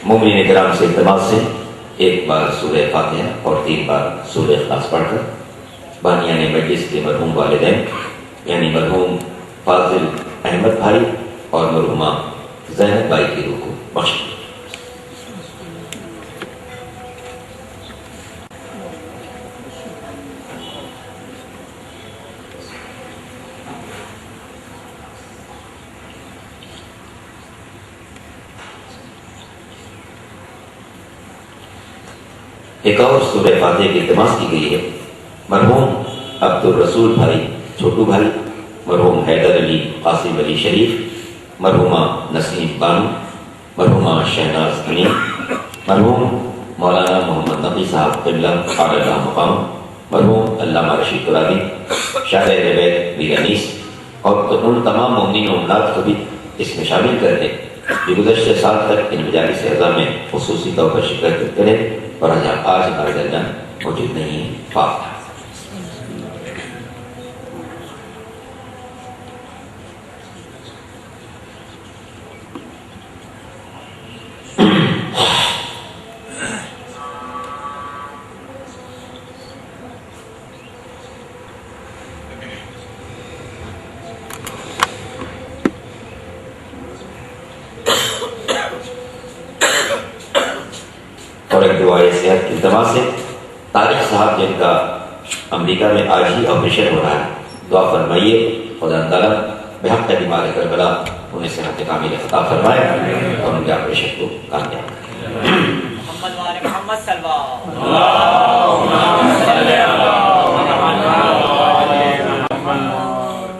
مومنین کرام سے التماس سے ایک بار سورہ فاتحہ اور 3 بار سورہ اخلاص پڑھ کر بانیان مجلس کے مرحوم والدین یعنی مرحوم فاضل احمد بھائی اور مرحومہ زینب بائی کی روح کو بخش دیں۔ ایک اور سورہ فاتحہ کی التماس کی گئی ہے مرحوم عبد الرسول بھائی چھوٹو بھائی، مرحوم حیدر علی قاسم علی شریف، مرحومہ نسیم بانو، مرحومہ شہناز امین، مرحوم مولانا محمد نقی صاحب قبلہ اعلیٰ مقام، مرحوم علامہ رشید ترابی، شاعر ربیع میر انیس اور ان تمام مومنین و مومنات کو بھی اس میں شامل کر دیں جو گزشتہ سال تک ان مجالس اعظام میں خصوصی طور پر شرکت کرتے رہے اور آج ہمارے درمیان موجود نہیں ہے۔ فاتحہ۔ اور ایک دعائے صحت کی التماس سے طارق صاحب جن کا امریکہ میں آج ہی آپریشن ہو رہا ہے، دعا فرمائیے خدا تعالیٰ بحق بیمار کربلا انہیں صحت کامل عطا فرمائے اور ان کے آپریشن کو کامیاب کرے۔ محمد وآل محمد صلی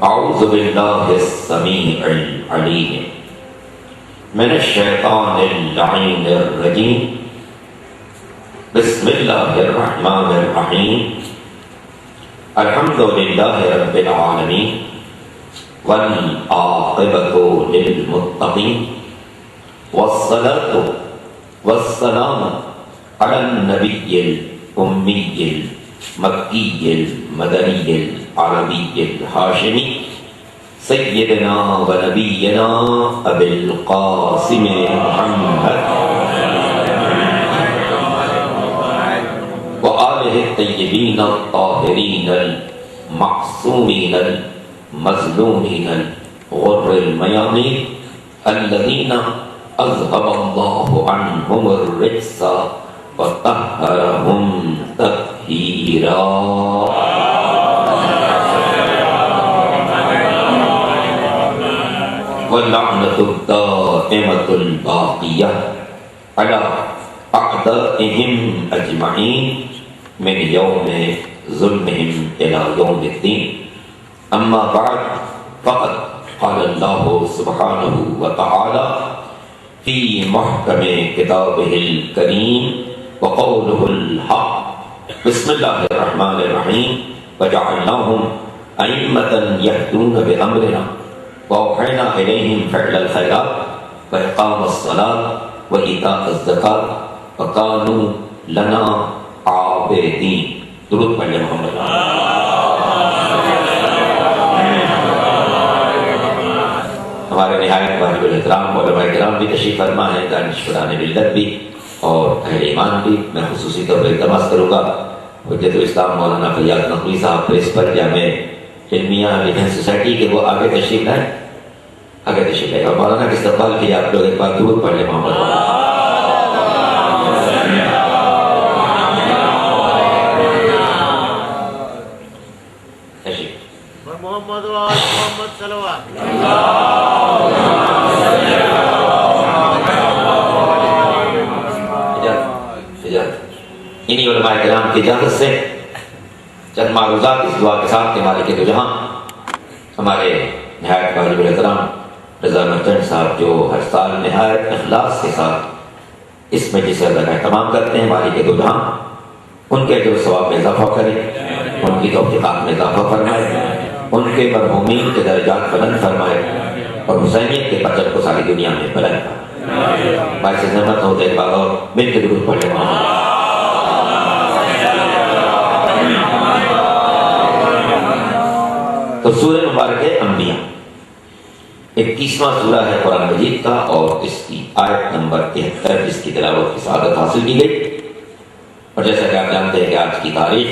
اعوذ باللہ السمیع العلیم من الشیطان اللعین الرجیم، بسم اللہ الرحمن الرحیم، الحمد للہ رب العالمین والعاقبۃ للمتقین والصلاۃ والسلام علی النبی الامی المکی المدنی العربی الہاشمی سیدنا و نبینا ابی القاسم محمد وآلہ الطیبین الطاہرین المعصومین المظلومین الغر المیامین الذین اذهب اللہ عنہم الرجس وطہرہم تطہیرا۔ واللعنۃ الدائمۃ الباقیہ علی اعدائہم اجمعین من یوم ظلمہم الی یوم الدین، اما بعد فقد قال اللہ سبحانہ وتعالی فی محکم کتابہ الکریم وقولہ الحق، بسم اللہ الرحمن الرحیم، وجعلناہم ائمۃ یہدون بامرنا وأوحینا الیہم فعل الخیرات واقام الصلاۃ وایتاء الزکاۃ وکانوا لنا عابدین۔ درود پڑھ لیں محمد۔ ہمارے نہایت واجب الاحترام علماء کرام بھی تشریف فرما ہے، دانشوران ملت بھی اور اہل ایمان بھی۔ میں خصوصی طور پر التماس کروں گا حجت الاسلام مولانا فیاض نقوی صاحب پریس پر جامع علمیہ ڈیفینس سوسائٹی کے وہ آگے تشریف لائیں، آگے تشریف لائیں اور مولانا کے استقبال کے لیے آپ لوگ ایک بار درود پڑھ لیں محمد۔ محمد وآل محمد صلوات انہی علماء کرام کی اجازت سے چند معروضات اس دعا کے ساتھ کہ مالک دو جہاں ہمارے نہایت واجب الاحترام رضا مرچنٹ صاحب جو ہر سال نہایت اخلاص کے ساتھ اس مجلس کا اہتمام کرتے ہیں، مالک دو جہاں ان کے جو ثواب میں اضافہ کرے، ان کی توفیقات میں اضافہ فرمائے، ان کے مرحومین کے درجات بلند فرمائے اور حسینیت کے پرچم کو ساری دنیا میں بلند فرمائے۔ باعث نعمت ہو ایک بار اور مل کے درود پڑھ لیں۔ تو سورہ مبارک ہے انبیاء، 21واں سورہ ہے قرآن مجید کا، اور اس کی آیت نمبر 73 جس کی تلاوت کی سعادت حاصل کی گئی۔ اور جیسا کہ آپ جانتے ہیں کہ آج کی تاریخ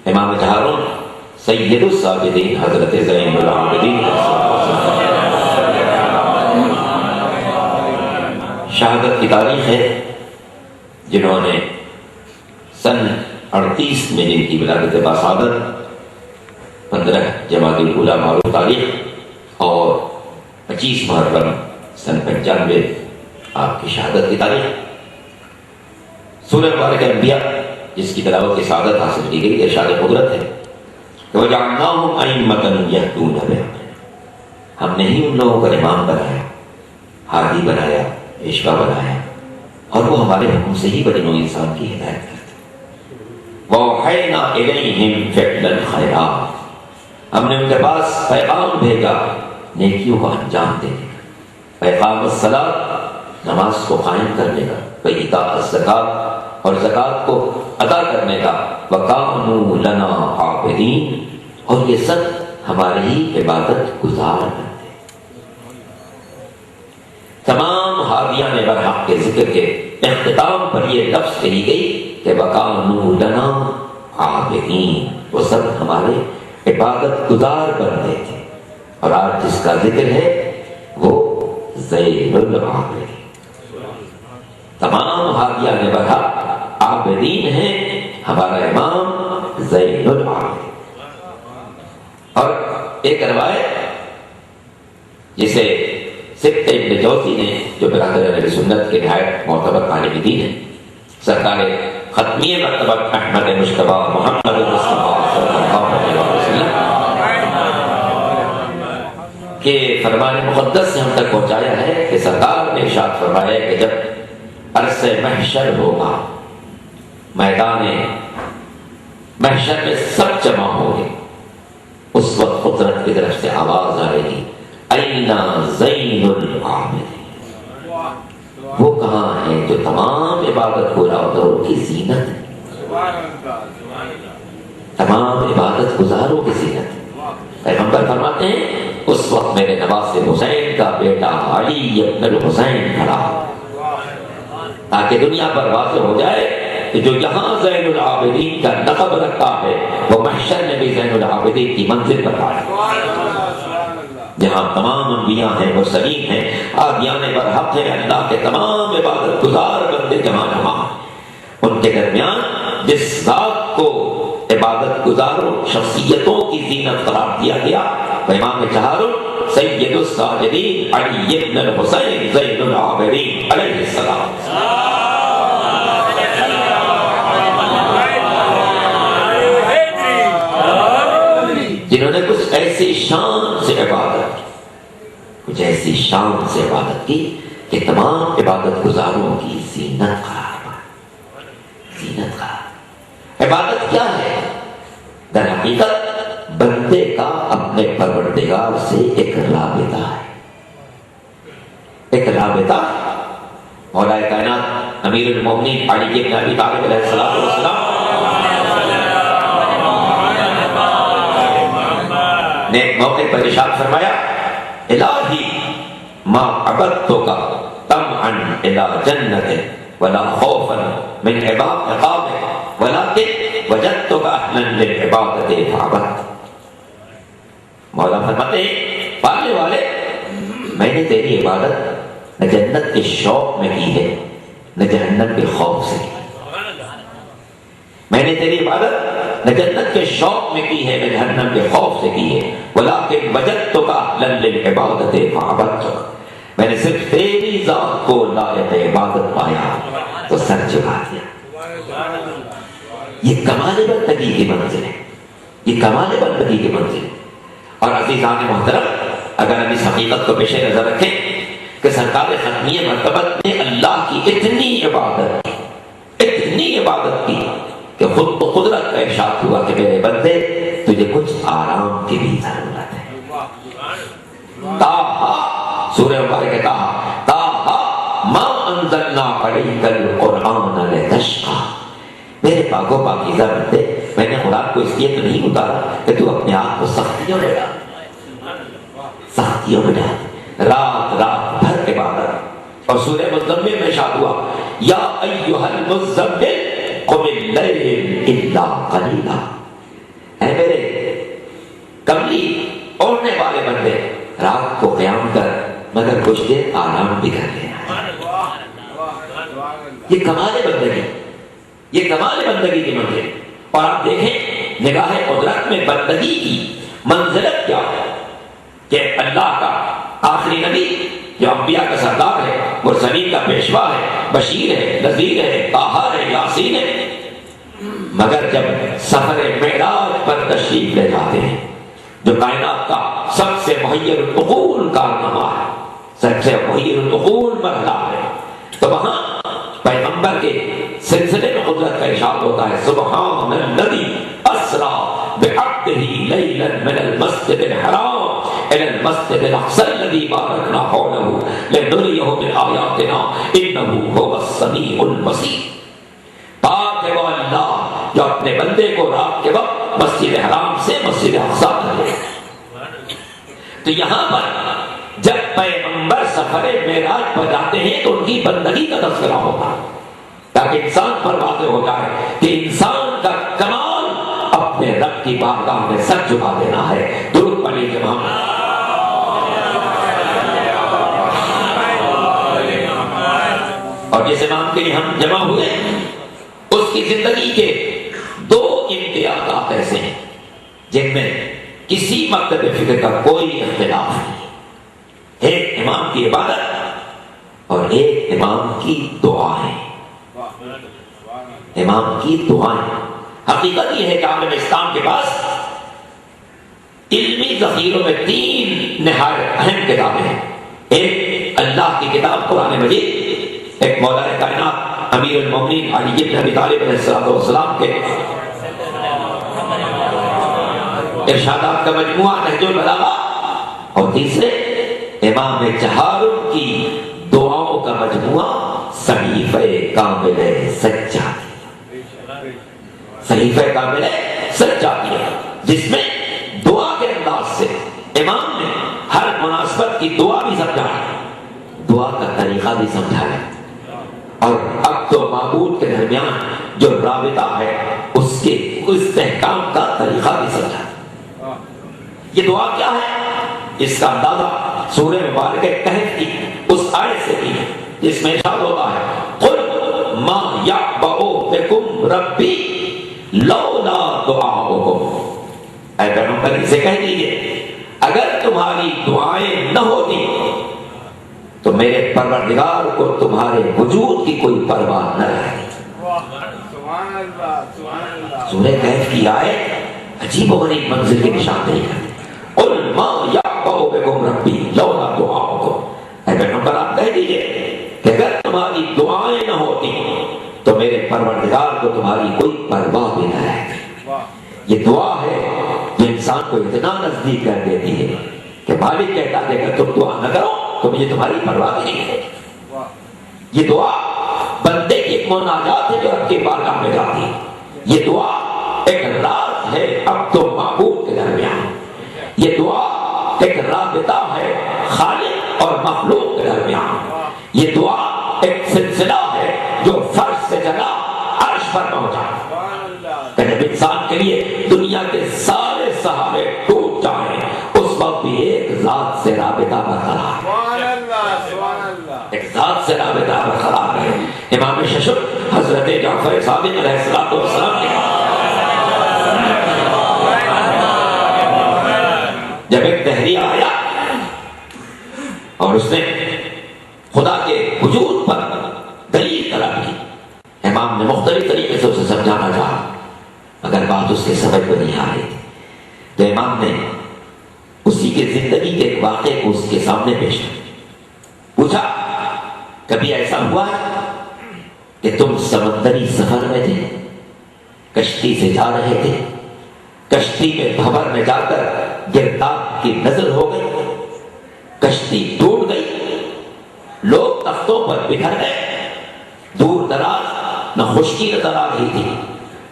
امام جہارون سید الساجدین حضرت زین العابدین شہادت کی تاریخ ہے، جنہوں نے سن 38 میں جن کی ولادت باسعادت 15 جمادی الاولیٰ معروف تاریخ اور 25 محرم سن 95 آپ کی شہادت کی تاریخ۔ سورہ مبارک انبیاء جس کی تلاوت کی سعادت حاصل کی گئی، ارشاد قدرت ہے کہ وَجَعَلْنَاهُمْ أَئِمَّةً يَهْدُونَ بِأَمْرِنَا، ہم نے ہی ان لوگوں کا امام بنایا، ہادی بنایا، پیشوا بنایا، اور وہ ہمارے حکم سے ہی بنی نوع انسان کی ہدایت کرتے۔ وَأَوْحَيْنَا إِلَيْهِمْ فِعْلَ الْخَيْرَاتِ، ہم نے ان کے پاس پیغام بھیجا نیکیوں کو انجام دینے کا، پیغام الصلاۃ نماز کو قائم کرنے کا، وَإِيتَاءَ الزَّکَاۃ اور زکوٰۃ کو ادا کرنے کا، وَكَانُوا لَنَا عَابِدِينَ اور یہ سب ہماری ہی عبادت گزار بنتے۔ تمام ہادیان برحق کے ذکر کے اختتام پر یہ لفظ کہی گئی کہ وَكَانُوا لَنَا عَابِدِينَ، وہ سب ہمارے عبادت گزار بنتے تھے۔ اور آج جس کا ذکر ہے وہ زین العابدین، تمام ہادیان برحق عابدین ہیں، ہمارا امام زین العابدین۔ اور ایک روایت جسے سبت ابن جوزی نے، جو برادر نبی سنت کے نہایت معتبر عالم دین ہیں، سرکار ختمی مرتبہ احمد مجتبی محمد مصطفیٰ صلی اللہ علیہ وسلم کے فرمان مقدس سے ہم تک پہنچایا ہے کہ سرکار نے ارشاد فرمایا کہ جب عرص محشر ہوگا، میدان محشر میں سب جمع ہوں گے، اس وقت قدرت کی طرف سے آواز آئے گی اینا زین العابدین، وہ کہاں ہیں جو تمام عبادت گزاروں کی زینت ہے، تمام عبادت گزاروں کی زینت ہے۔ پیغمبر فرماتے ہیں اس وقت میرے نواسے حسین کا بیٹا علی ابن الحسین کھڑا، تاکہ دنیا پر واضح ہو جائے کہ جو یہاں زین العابدین کا لقب رکھتا ہے وہ محشر میں بھی زین العابدین کی منزل پر آئے، جہاں تمام انبیاء ہیں، مرسلین ہیں، عادیان برحق ہیں، اللہ کے تمام عبادت گزار بندے جمع ہیں، ان کے درمیان جس ذات کو عبادت گزاروں شخصیتوں کی زینت قرار دیا گیا وہ امام جہارون سید الساجدین علی ابن الحسین زین العابدین علیہ السلام، جنہوں نے کچھ ایسی شان سے عبادت کی، کچھ ایسی شان سے عبادت کی کہ تمام عبادت گزاروں کی زینت قرار پائے، زینت قرار۔ عبادت کیا ہے؟ در حقیقت بندے کا اپنے پروردگار سے ایک رابطہ ہے، ایک رابطہ۔ مولا کائنات امیر المومنین علی بن ابی طالب علیہ السلام نے موقع پر ارشاد فرمایا الہی ما عبدتک طمعا الی جنت ولا خوفا من عقابک ولكن وجدتک اہلا للعبادۃ فعبدت۔ مولا فرماتے ہیں پالنے والے، میں نے تیری عبادت نہ جنت کے شوق میں کی ہے نہ جہنم کے خوف سے کی، میں نے تیری عبادت نہ جنت کے شوق میں کی ہے نہ جہنم کے خوف سے کی ہے، ولیکن وجدتک اہلا للعبادۃ فعبدتک، میں نے صرف تیری ذات کو لائق عبادت پایا تو سر جھکا دیا۔ یہ کمال بندگی کی منزل ہے، یہ کمال بندگی کی منزل ہے۔ اور عزیزان محترم، اگر ہم اس حقیقت کو پیش نظر رکھیں کہ سرکار ختمی مرتبہ نے اللہ کی اتنی عبادت کی کہ خود تو قدرت کا ارشاد ہوا کہ میرے بندے تجھے کچھ آرام کی بھی ضرورت ہے۔ تاہا سورہ مبارک تاہا ما انزلنا علیک القرآن لتشقی، میرے پاک و پاکیزہ بندے میں نے قرآن کو اس لیے تو نہیں اتارا کہ تو اپنے آپ کو سختیوں میں ڈال، رات بھر عبادت. اور سورہ مزمل میں ارشاد ہوا یا ایھا المزمل قم اللیل الا قلیلا. اے میرے کملی اوڑھنے والے بندے رات کو قیام کر مگر کچھ دیر آرام بھی کر لینا. یہ کمال بندگی، یہ کمال بندگی کی منزل. اور آپ دیکھیں نگاہ قدرت میں بندگی کی منزلت کیا ہے کہ اللہ کا آخری نبی جو انبیاء کا سردار ہے، مرسلین کا پیشوا ہے، بشیر ہے، نذیر ہے، طٰہٰ ہے، یاسین ہے، مگر جب سفر معراج پر تشریف لے جاتے ہیں جو کائنات کا سب سے محیر العقول کارنامہ ہے، سب سے محیر العقول مرحلہ ہے، تو وہاں پیغمبر کے سلسلے میں قدرت کا ارشاد ہوتا ہے سبحان الذی اسریٰ بعبدہ لیلا من المسجد الحرام الى المسجد الاقصی الذی بارکنا حولہ لنریہ من آیاتنا انہ هو السمیع البصیر. پاک ہے وہ اللہ جو اپنے بندے کو رات کے وقت مسجد حرام سے مسجد اقصی تک لے. تو یہاں پر جب پیغمبر سفر معراج پر جاتے ہیں تو ان کی بندگی کا تذکرہ ہوتا ہے تاکہ انسان پر واضح ہو جائے کہ انسان کا کمال اپنے رب کی بارگاہ میں سر جھکا دینا ہے. درود پڑھیے جماعت. اور جس امام کے لیے ہم جمع ہوئے اس کی زندگی کے دو امتیازات ایسے ہیں جن میں کسی مکتب فکر کا کوئی اختلاف نہیں. ایک امام کی عبادت اور ایک امام کی دعائیں. امام کی دعائیں. حقیقت یہ ہے کہ عالم اسلام کے پاس علمی ذخیروں میں تین نہایت اہم کتابیں ہیں. ایک اللہ کی کتاب قرآن مجید، ایک مولا کائنات امیر المومنین علی بن ابی طالب علیہ السلام کے ارشادات کا مجموعہ نہج البلاغہ، اور تیسرے امام چہارم کی دعاؤں کا مجموعہ صحیفہ کامل سجادیہ. صحیفہ کامل سجادیہ جس میں دعا کے انداز سے امام نے ہر مناسبت کی دعا بھی سمجھائی، دعا کا طریقہ بھی سمجھایا، اور اب تو معبود کے درمیان جو رابطہ ہے اس کے استحکام کا طریقہ بھی سمجھایا. یہ دعا کیا ہے اس کا اندازہ سورہ مبارکہ کہف کی اس آیت سے کی جس میں ارشاد ہوتا ہے قل ما یعبأ بکم ربی لولا دعاؤکم. اے پیغمبر ان سے کہہ دیجئے اگر تمہاری دعائیں نہ ہوتی تو میرے پروردگار کو تمہارے وجود کی کوئی پرواہ نہ رہتی. سورہ کہف کی آیت عجیب و غریب منزل کی نشاندہی کرتی. قل ما یعبأ بکم ربی لولا دعاؤکم. اے پیغمبر آپ کہہ دیجئے کہ اگر تمہاری دعائیں نہ ہوتی تو میرے پروردگار کو تمہاری کوئی پرواہ بھی نہ رہتی. یہ دعا ہے جو انسان کو اتنا نزدیک کر دیتی ہے کہ مالک کہتا ہے کہ تم دعا نہ کرو تو مجھے تمہاری پرواہ بھی نہیں ہے. یہ دعا بندے کی ایک مناجات ہے جو رب کی بارگاہ میں جاتی ہے. یہ دعا ایک راز ہے عبد و معبود کے درمیان. یہ دعا ایک رابطہ ہے خالق اور مخلوق کے درمیان. یہ دعا ایک سلسلہ ہے جو فرش سے چلا عرش پر پہنچا. جب انسان کے لیے دنیا کے سارے سہارے ٹوٹ جائیں اس وقت بھی ایک ذات سے رابطہ برقرار ہے. ایک ذات سے رابطہ برقرار ہے. امام ششر حضرت جعفر صادق علیہ السلام نے جب ایک دہریہ آیا اور اس نے خدا کے وجود پر دلیل طلب کی، امام نے مختلف طریقے سے اسے سمجھانا چاہا مگر بات اس کے سمجھ میں نہیں آ رہی تھی. تو امام نے اسی کے زندگی کے ایک واقعے کو اس کے سامنے پیش کیا. پوچھا کبھی ایسا ہوا ہے کہ تم سمندری سفر میں تھے، کشتی سے جا رہے تھے، کشتی میں بھنور میں جا کر گرداب کی نظر ہو گئی، کشتی ٹوٹ گئی، لوگ تختوں پر بکھر گئے، دور دراز نہ خشکی نظر آ رہی تھی،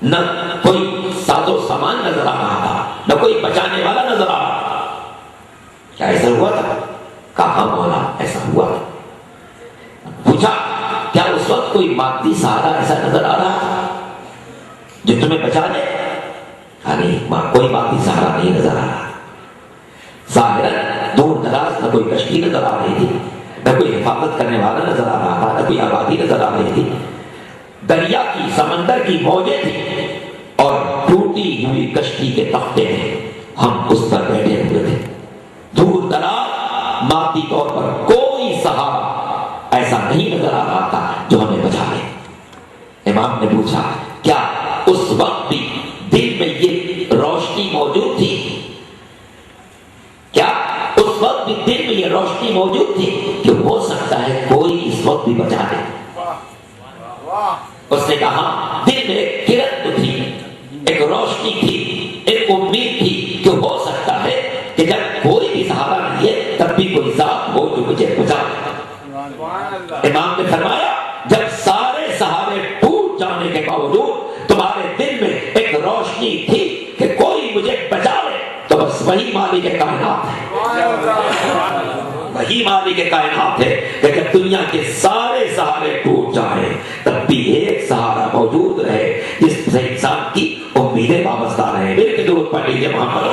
نہ کوئی ساز و سامان نظر آ رہا تھا، نہ کوئی بچانے والا نظر آ رہا تھا. کیا ایسا ہوا تھا؟ کہا ایسا نظر آ رہا تھا جو تمہیں بچا دے؟ نہیں، کوئی باقی سہارا نہیں نظر آ رہا. ظاہراً دور دراز نہ کوئی کشتی نظر آ رہی تھی، نہ کوئی حفاظت کرنے والا نظر آ رہا تھا، نہ کوئی آبادی نظر آ رہی تھی. دریا کی، سمندر کی موجیں تھیں اور ٹوٹی ہوئی کشتی کے تختے تھے. ہم اس پر بیٹھے ہوئے تھے. دور دراز مادی طور پر کوئی سہارا ایسا نہیں نظر آ رہا تھا جو ہمیں بچا لے. امام نے پوچھا کیا اس وقت بھی دل میں یہ روشنی موجود تھی؟ کیا اس وقت بھی دل میں یہ روشنی موجود تھی کہ ہو سکتا ہے کوئی اس وقت بھی بچا دے؟ اس نے کہا دل میں ایک کرن تو تھی، ایک روشنی تھی، ایک امید تھی کہ ہو سکتا ہے کہ جب کوئی بھی سہارا نہیں ہے تب بھی کوئی ذات ہو جو مجھے بچا دے. امام نے فرمایا جب سارے سہارے ٹوٹ جانے کے باوجود تمہارے دل میں ایک روشنی تھی کہ کوئی مجھے بچا لے، تو بس وہی مالک کائنات ہے. وہی مالک کائنات ہے کہ جب دنیا کے سارے سہارے ٹوٹ جائیں تب بھی ایک سہارا موجود رہے جس سے انسان کی امیدیں وابستہ رہے. میرے درود پڑھ لیجیے محمد.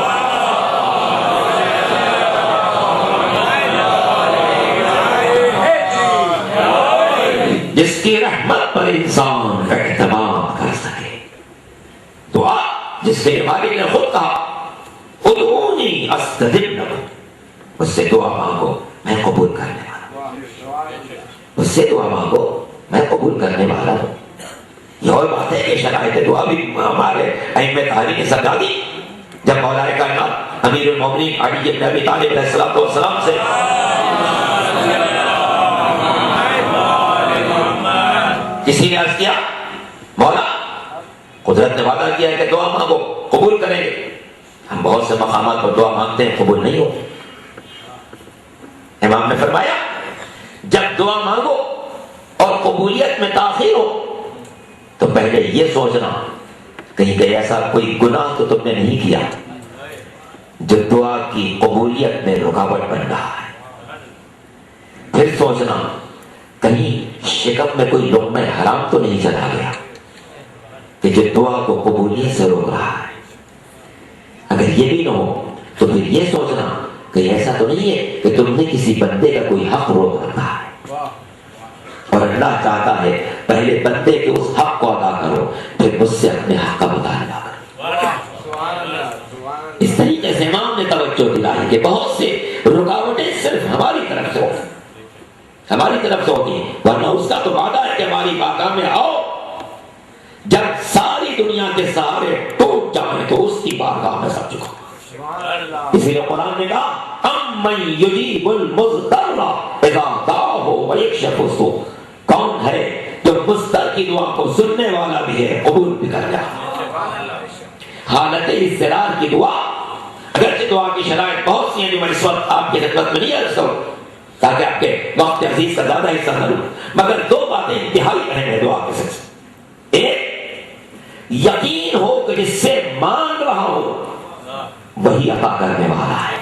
جس کی رحمت پر انسان اعتماد کر سکے. دعا جس کے مالک نے خود کہا ادعونی استجب لکم، اس سے دعا مانگو میں قبول کرنے والا ہوں. اس سے دعا مانگو میں قبول کرنے والا ہوں. یہ اور بات ہے کہ شرائط دعا بھی ہمارے ائمہ تحریک نے سمجھا دی. جب مولا کائنات امیر المومنین علی بن ابی طالب علیہ السلام سے کسی نے عرض کیا مولا قدرت نے وعدہ کیا ہے کہ دعا مانگو قبول کریں گے. ہم بہت سے مقامات پر دعا مانگتے ہیں قبول نہیں ہوتی. امام نے فرمایا جب دعا مانگو اور قبولیت میں تاخیر ہو تو پہلے یہ سوچنا کہیں کہ ایسا کوئی گناہ تو تم نے نہیں کیا جو دعا کی قبولیت میں رکاوٹ بن رہا ہے. پھر سوچنا کہیں شکم میں کوئی لقمہ حرام تو نہیں چلا گیا کہ جو دعا کو قبولیت سے روک رہا ہے. اگر یہ بھی نہ ہو تو پھر یہ سوچنا کہ ایسا تو نہیں ہے کہ تم نے کسی بندے کا کوئی حق روک رکھا ہے اور اللہ چاہتا ہے پہلے بندے کے اس حق کو ادا کرو پھر مجھ سے اپنے حق کا مطالبہ کرو. اس طریقے سے امام نے توجہ دلائی کہ بہت سے رکاوٹیں صرف ہماری طرف سے ہوتی ہیں، ورنہ اس کا تو وعدہ ہے کہ ہماری بارگاہ میں آؤ جب ساری دنیا کے سہارے ٹوٹ جائیں تو اس کی بارگاہ میں سب چکا. اسی لیے قرآن نے کہا امن یجیب المضطر اذا دعاہ ویکشف السوء، کون ہے جو مضطر کی دعا کو سننے والا بھی ہے قبول بھی کر جائے. حالت اضطرار کی دعا اگرچہ دعا کی شرائط بہت سی ہیں جو میں اس وقت آپ کی خدمت میں نہیں عرض کروں تاکہ آپ کے وقت عزیز کا زیادہ حصہ نہ لوں، مگر دو باتیں انتہائی اہم ہیں دعا کے سلسلے. ایک یقین ہو کہ جس سے مانگ رہا ہو وہی عطا کرنے والا ہے،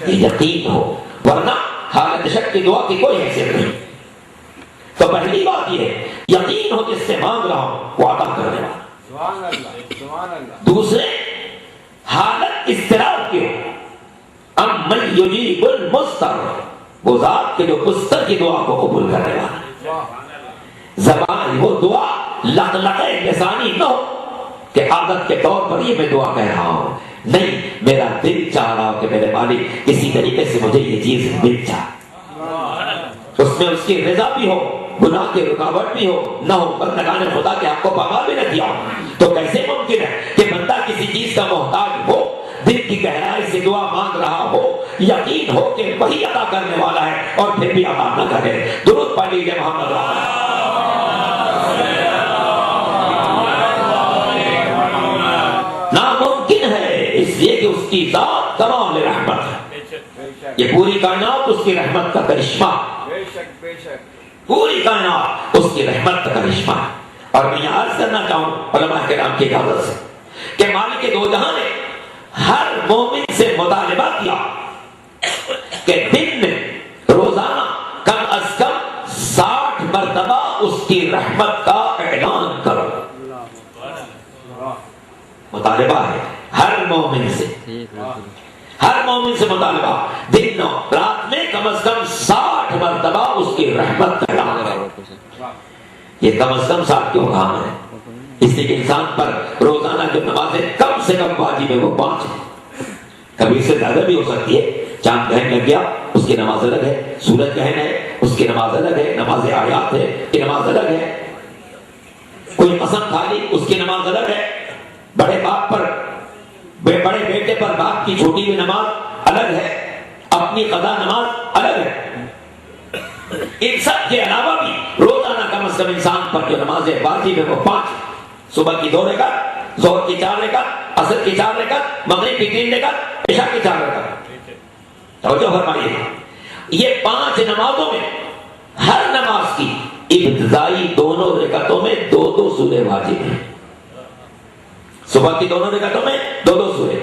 یہ یقین ہو، ورنہ حالت شک کی دعا کی کوئی حیثیت نہیں. تو پہلی بات یہ ہے یقین ہو جس سے مانگ رہا ہو وہ عطا کرنے والا. دوسرے حالت اضطرار کی ہو، امن یجیب المضطر، وہ ذات کے جو مضطر کی دعا کو قبول کرنے والا. زبان وہ دعا لقلقہ لسانی نہ ہو کہ عادت کے طور پر یہ میں دعا کہہ رہا ہوں، نہیں، میرا دل چاہ رہا ہو کہ میرے مالک کسی طریقے سے مجھے یہ چیز مل جائے. اس میں اس کی رضا بھی ہو، گناہ کی رکاوٹ بھی ہو نہ ہو، بندگان خدا کے حق کو پامال بھی نہ کیا ہو. تو کیسے ممکن ہے کہ بندہ کسی چیز کا محتاج ہو، دل کی گہرائی سے دعا مانگ رہا ہو، یقین ہو کہ وہی عطا کرنے والا ہے اور پھر بھی عطا نہ کرے. درود پڑھ لیجیے محمد رحمت. ناممکن ہے اس لیے کہ اس کی ذات کمال رحمت ہے. یہ پوری کائنات اس کی رحمت کا کرشمہ، پوری کائنات اس کی رحمت کا کرشمہ. اور میں یہ عرض کرنا چاہوں علماء کرام کی اجازت سے کہ مالک دو جہاں نے ہر مومن سے مطالبہ کیا کہ دن میں روزانہ کم از کم 60 مرتبہ اس کی رحمت رحمت کا اعلان کرو. مطالبہ ہے ہر مومن سے، ہر مومن سے مطالبہ دن و رات میں کم از کم 60 مرتبہ اس کی رحمت کا اعلان کرو. یہ کم از کم 60 کیوں کہا ہے؟ اس لیے کہ انسان پر روزانہ جو نمازیں کم سے کم واجب ہے وہ 5 ہے. کبھی اس سے زیادہ بھی ہو سکتی ہے. چاند گہن لگ گیا اس کی نماز الگ ہے، سورج گہن ہے اس کی نماز الگ ہے، نماز آیات ہے کی نماز الگ ہے، کوئی قسم کھا لی اس کی نماز الگ ہے، بڑے باپ پر بڑے بیٹے پر باپ کی چھوٹی ہوئی نماز الگ ہے، اپنی قضا نماز الگ ہے. ان سب کے علاوہ بھی روزانہ کم از کم انسان پر جو نمازیں واجب ہے وہ 5. صبح کی 2 رکعت، ظہر کی 4 رکعت، عصر کی 4 رکعت، مغرب کی 3 رکعت، عشاء کی 4 رکعت. توجہ فرمائیے، یہ 5 نمازوں میں ہر نماز کی ابتدائی دونوں رکعتوں میں 2 سورے واجب ہیں. صبح کی دونوں رکعتوں میں 2 سورے،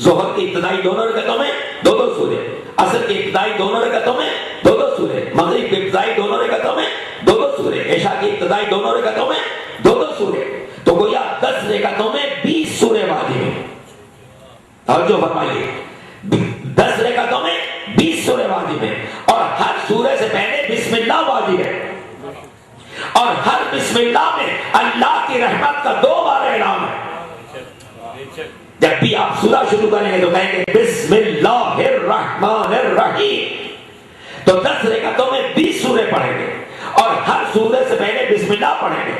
ظہر کی ابتدائی دونوں رکعتوں میں 2 سورے، عصر کی ابتدائی دونوں رکعتوں میں 2 سورے، مغرب کی ابتدائی دونوں رکعتوں میں 2 سورے، عشاء کی ابتدائی دونوں رکعتوں میں 2 سورے. تو گویا 10 رکعتوں میں 20 سورے واجب ہیں. توجہ فرمائیے، 10 رکعتوں میں 20 سورے واجب ہیں، اور ہر سورے سے پہلے بسم اللہ واجب ہے، اور ہر بسم اللہ میں اللہ کی رحمت کا 2 بار اعلان ہے. جب بھی آپ سورہ شروع کریں گے تو کہیں گے بسم اللہ الرحمن الرحیم. تو 10 رکعتوں میں 20 سورے پڑھیں گے، اور ہر سورے سے پہلے بسم اللہ پڑھیں گے،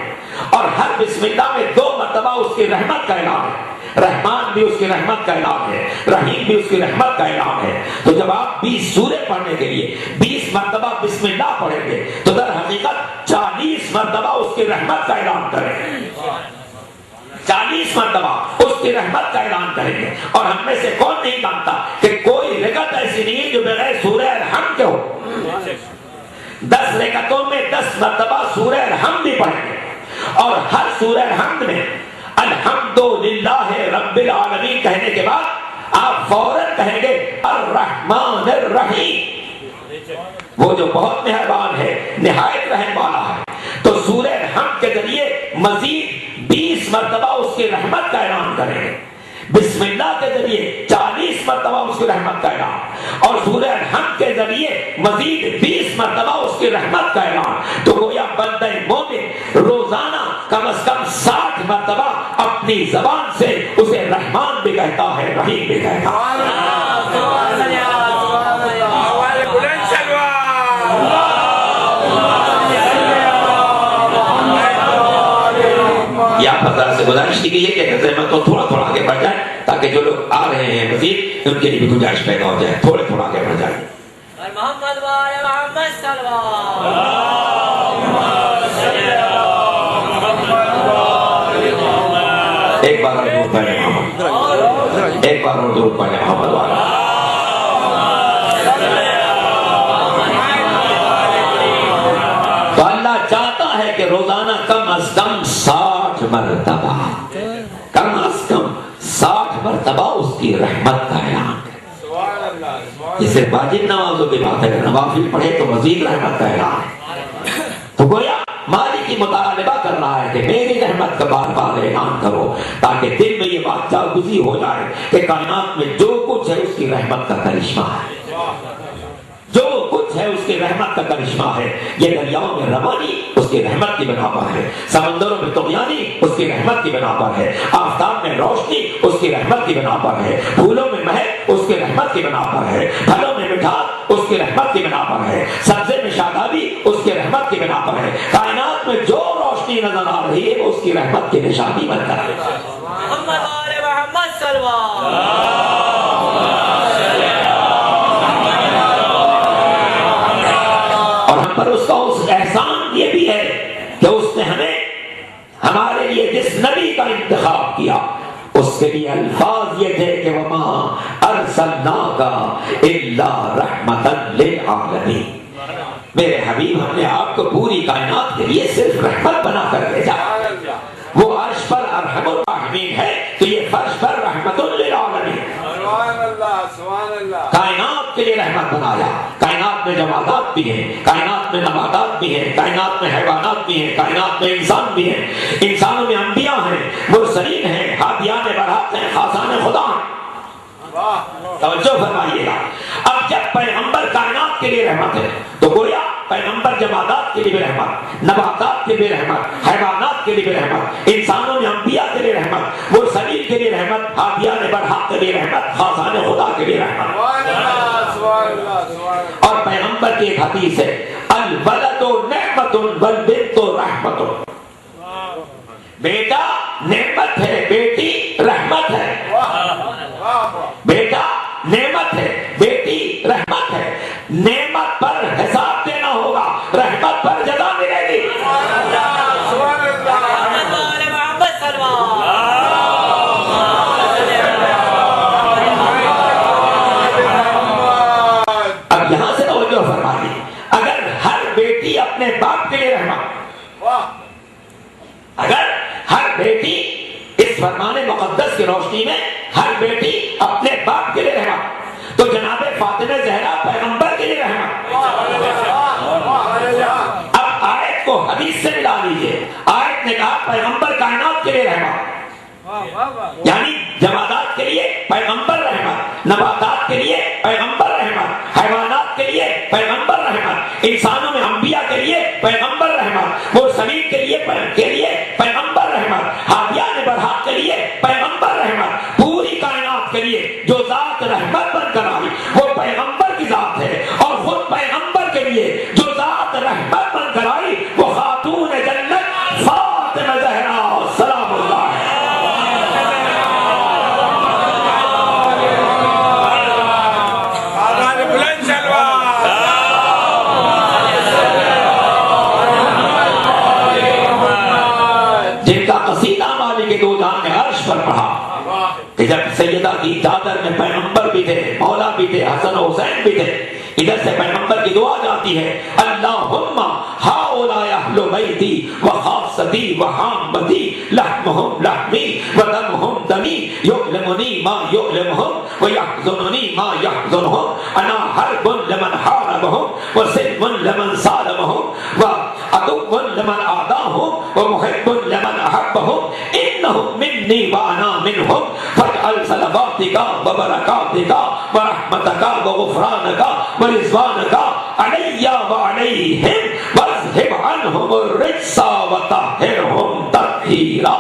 اور ہر بسم اللہ میں 2 مرتبہ اس کی رحمت کا اعلان ہے. رحمان بھی اس کی رحمت کا اعلان ہے، رحیم بھی اس کی رحمت کا اعلان ہے. تو جب آپ 20 سورے پڑھنے کے لیے 20 مرتبہ بسم اللہ پڑھیں گے تو در حقیقت 40 مرتبہ اس کی رحمت کا اعلان کریں گے. 40 مرتبہ اس کی رحمت کا اعلان کریں گے. اور ہم میں سے کون نہیں جانتا کہ کوئی رکعت ایسی نہیں ہے جو بغیر سورہ الحمد کے ہو. 10 رکعتوں میں 10 مرتبہ سورہ الحمد بھی پڑھیں گے، اور ہر سورہ الحمد میں الحمدللہ رب العالمین کہنے کے بعد آپ فوراً کہیں گے الرحمن الرحیم، وہ جو بہت مہربان ہے، نہایت رحم والا ہے. تو سورہ الحمد کے ذریعے مزید 20 مرتبہ اس کی رحمت کا اعلان کریں گے، بسم اللہ کے ذریعے 40 مرتبہ اس کی رحمت کا اعلان، اور سورہ الحمد کے ذریعے مزید 20 مرتبہ اس کی رحمت کا اعلان. تو گویا بندہ مومن روزانہ کم از کم 60 مرتبہ اپنی زبان سے اسے رحمان بھی کہتا ہے، رحیم بھی کہتا ہے. یا پتہ سے گزارش کی گئی ہے کہ حضرت احمد کو تھوڑا تھوڑا آگے بڑھ جائے تاکہ جو لوگ آ رہے ہیں مزید ان کے لیے بھی گنجائش پیدا ہو جائے، تھوڑے تھوڑا آگے بڑھ جائے. محمد وعلى محمد صلوات. ایک بار اور درود پڑھیں محمد، ایک بار اور درود پڑھیں محمد والا. تو اللہ چاہتا ہے کہ روزانہ کم از کم 60 مرتبہ، کم از کم 60 مرتبہ اس کی رحمت کا اعلان کرے. یہ صرف واجب نمازوں کی بات ہے، نوافل پڑھے تو مزید رحمت کا اعلان ہے. تو گویا مالک کی مطالبہ کر رہا ہے کہ میری رحمت کا بار بار اعلان کرو، تاکہ دل میں یہ بات جاگزی ہو جائے کہ کائنات میں جو کچھ ہے اس کی رحمت کا کرشمہ ہے، جو کچھ ہے اس کی رحمت کا کرشمہ ہے. یہ دریاؤں میں روانی اس کی رحمت کی بنا پر ہے، سمندروں میں طغیانی اس کی رحمت کی بنا پر ہے، آفتاب میں روشنی اس کی رحمت کی بنا پر ہے، پھولوں میں مہک اس کی رحمت کی بنا پر ہے، پھلوں میں مٹھاس اس کی رحمت کی بنا پر ہے، سبزے میں شادابی اس کی رحمت کی بنا پر ہے. کائنات میں جو روشنی نظر آ رہی ہے وہ اس کی رحمت کی نشانی بن کر ہے. محمد وعلى محمد صلوات. پر اس کا اس احسان یہ بھی ہے کہ اس نے ہمیں ہمارے لیے جس نبی کا انتخاب کیا اس کے لیے الفاظ یہ تھے کہ وَمَا أَرْسَلْنَاكَ إِلَّا رَحْمَةً لِلْعَالَمِينَ. میرے حبیب ہم نے آپ کو پوری کائنات کے لیے صرف رحمت بنا کر بھیجا. وہ عرش پر ارحم الراحمین ہے تو یہ فرش پر رحمت للعالمین. کائنات کے لیے رحمت بنایا. کائنات میں جمادات بھی ہیں، کائنات میں نباتات بھی ہیں، کائنات میں حیوانات بھی ہیں، کائنات میں انسان بھی ہیں، انسانوں میں انبیاء ہیں، مرسلین ہیں، ہادیان برحق ہیں، خاصان خدا ہیں۔ توجہ فرمائیے گا، اب جب پیغمبر کائنات کے لیے رحمت ہے تو گویا پیغمبر جمادات کے لیے بھی رحمت، نباتات کے لیے رحمت، حیوانات کے لیے بھی رحمت، انسانوں میں انبیاء کے لیے رحمت، مرسلین کے لیے رحمت، ہادیان برحق کے لیے رحمت، خاصان خدا کے لیے رحمت۔ اور پیغمبر کی ایک حدیث ہے، الولد نعمت والبنت رحمت، بیٹا نعمت ہے، بیٹی رحمت ہے، بیٹا نعمت ہے، بیٹی رحمت ہے، نعمت پر حساب دینا ہوگا، رحمت پر جزا ملے گی۔ اب یہاں سے توجہ فرمائیے، اگر ہر بیٹی اپنے باپ کے لیے رحمت، اگر ہر بیٹی اس فرمان مقدس کی روشنی میں ہر بیٹی اپنے باپ کے لیے رحمت، تو جناب فاطمہ زہرا پیغمبر کے لیے رحمت۔ اب آیت کو حدیث سے ملا لیجئے، آیت نے کہا پیغمبر کائنات کے لیے رحمت، یعنی جمادات کے لیے پیغمبر رحمت، نباتات کے لیے پیغمبر رحمت، حیوانات کے لیے پیغمبر رحمت، انسانوں میں انبیاء کے لیے پیغمبر رحمت، مرسلین کے لیے پیغمبر رحمت، ہادیان برحق کے لیے پیغمبر رحمت، پوری کائنات کے لیے جو ذات رحمت بن کر آئی وہ پیغمبر کی ذات ہے، اور خود پیغمبر کے لیے جو ذات رحمت بن کر آئی وہ خاتون جنت فاطمہ زہرا سلام اللہ ہے۔ جن کا قصیدہ مالک دو جہان نے عرش پر پڑھا کہ جب سیدہ کی چادر میں پیغمبر بھی تھے، مولا بھی تھے، حسن و حسین بھی تھے، ادھر سے پیغمبر کی دعا جاتی ہے، اللہم ہؤلاء اہل بیتی وخاصتی وحامتی لحمہم لحمی ودمہم دمی یؤلمنی ما یؤلمہم ویحزننی ما یحزنہم انا حرب لمن حاربہم وسلم لمن سالمہم وعدو لمن آداہم ومحب لمن احبہم انہم منی وانا منہم فاجعل صلواتک وبرکاتک ورحمتک وغفرانک ورضوانک علی وعلیہم واذہب عنہم الرجس وطہرہم تطہیرا۔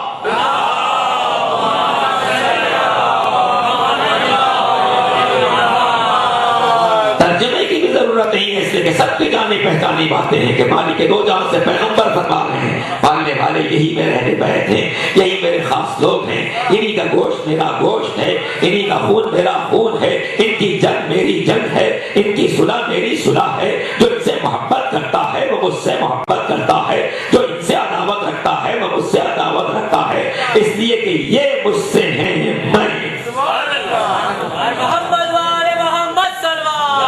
ترجمے کی بھی ضرورت نہیں ہے، اس لیے کہ سب کی جانی پہچانی باتیں ہیں کہ مالک دو جہاں سے پیغمبر فرما رہے ہیں، پالنے والے یہی میرے اہل بیت ہیں، یہی میرے خاص لوگ ہیں، انہی کا گوشت میرا گوشت ہے، انہی کا خون میرا خون ہے، ان کی جنگ میری جنگ ہے، ان کی صلح میری صلح ہے، جو ان سے محبت کرتا ہے وہ مجھ سے محبت کرتا ہے، جو ان سے عداوت رکھتا ہے وہ مجھ سے عداوت رکھتا ہے، اس لیے کہ یہ مجھ سے ہیں میں۔ محمد والے محمد صلوات۔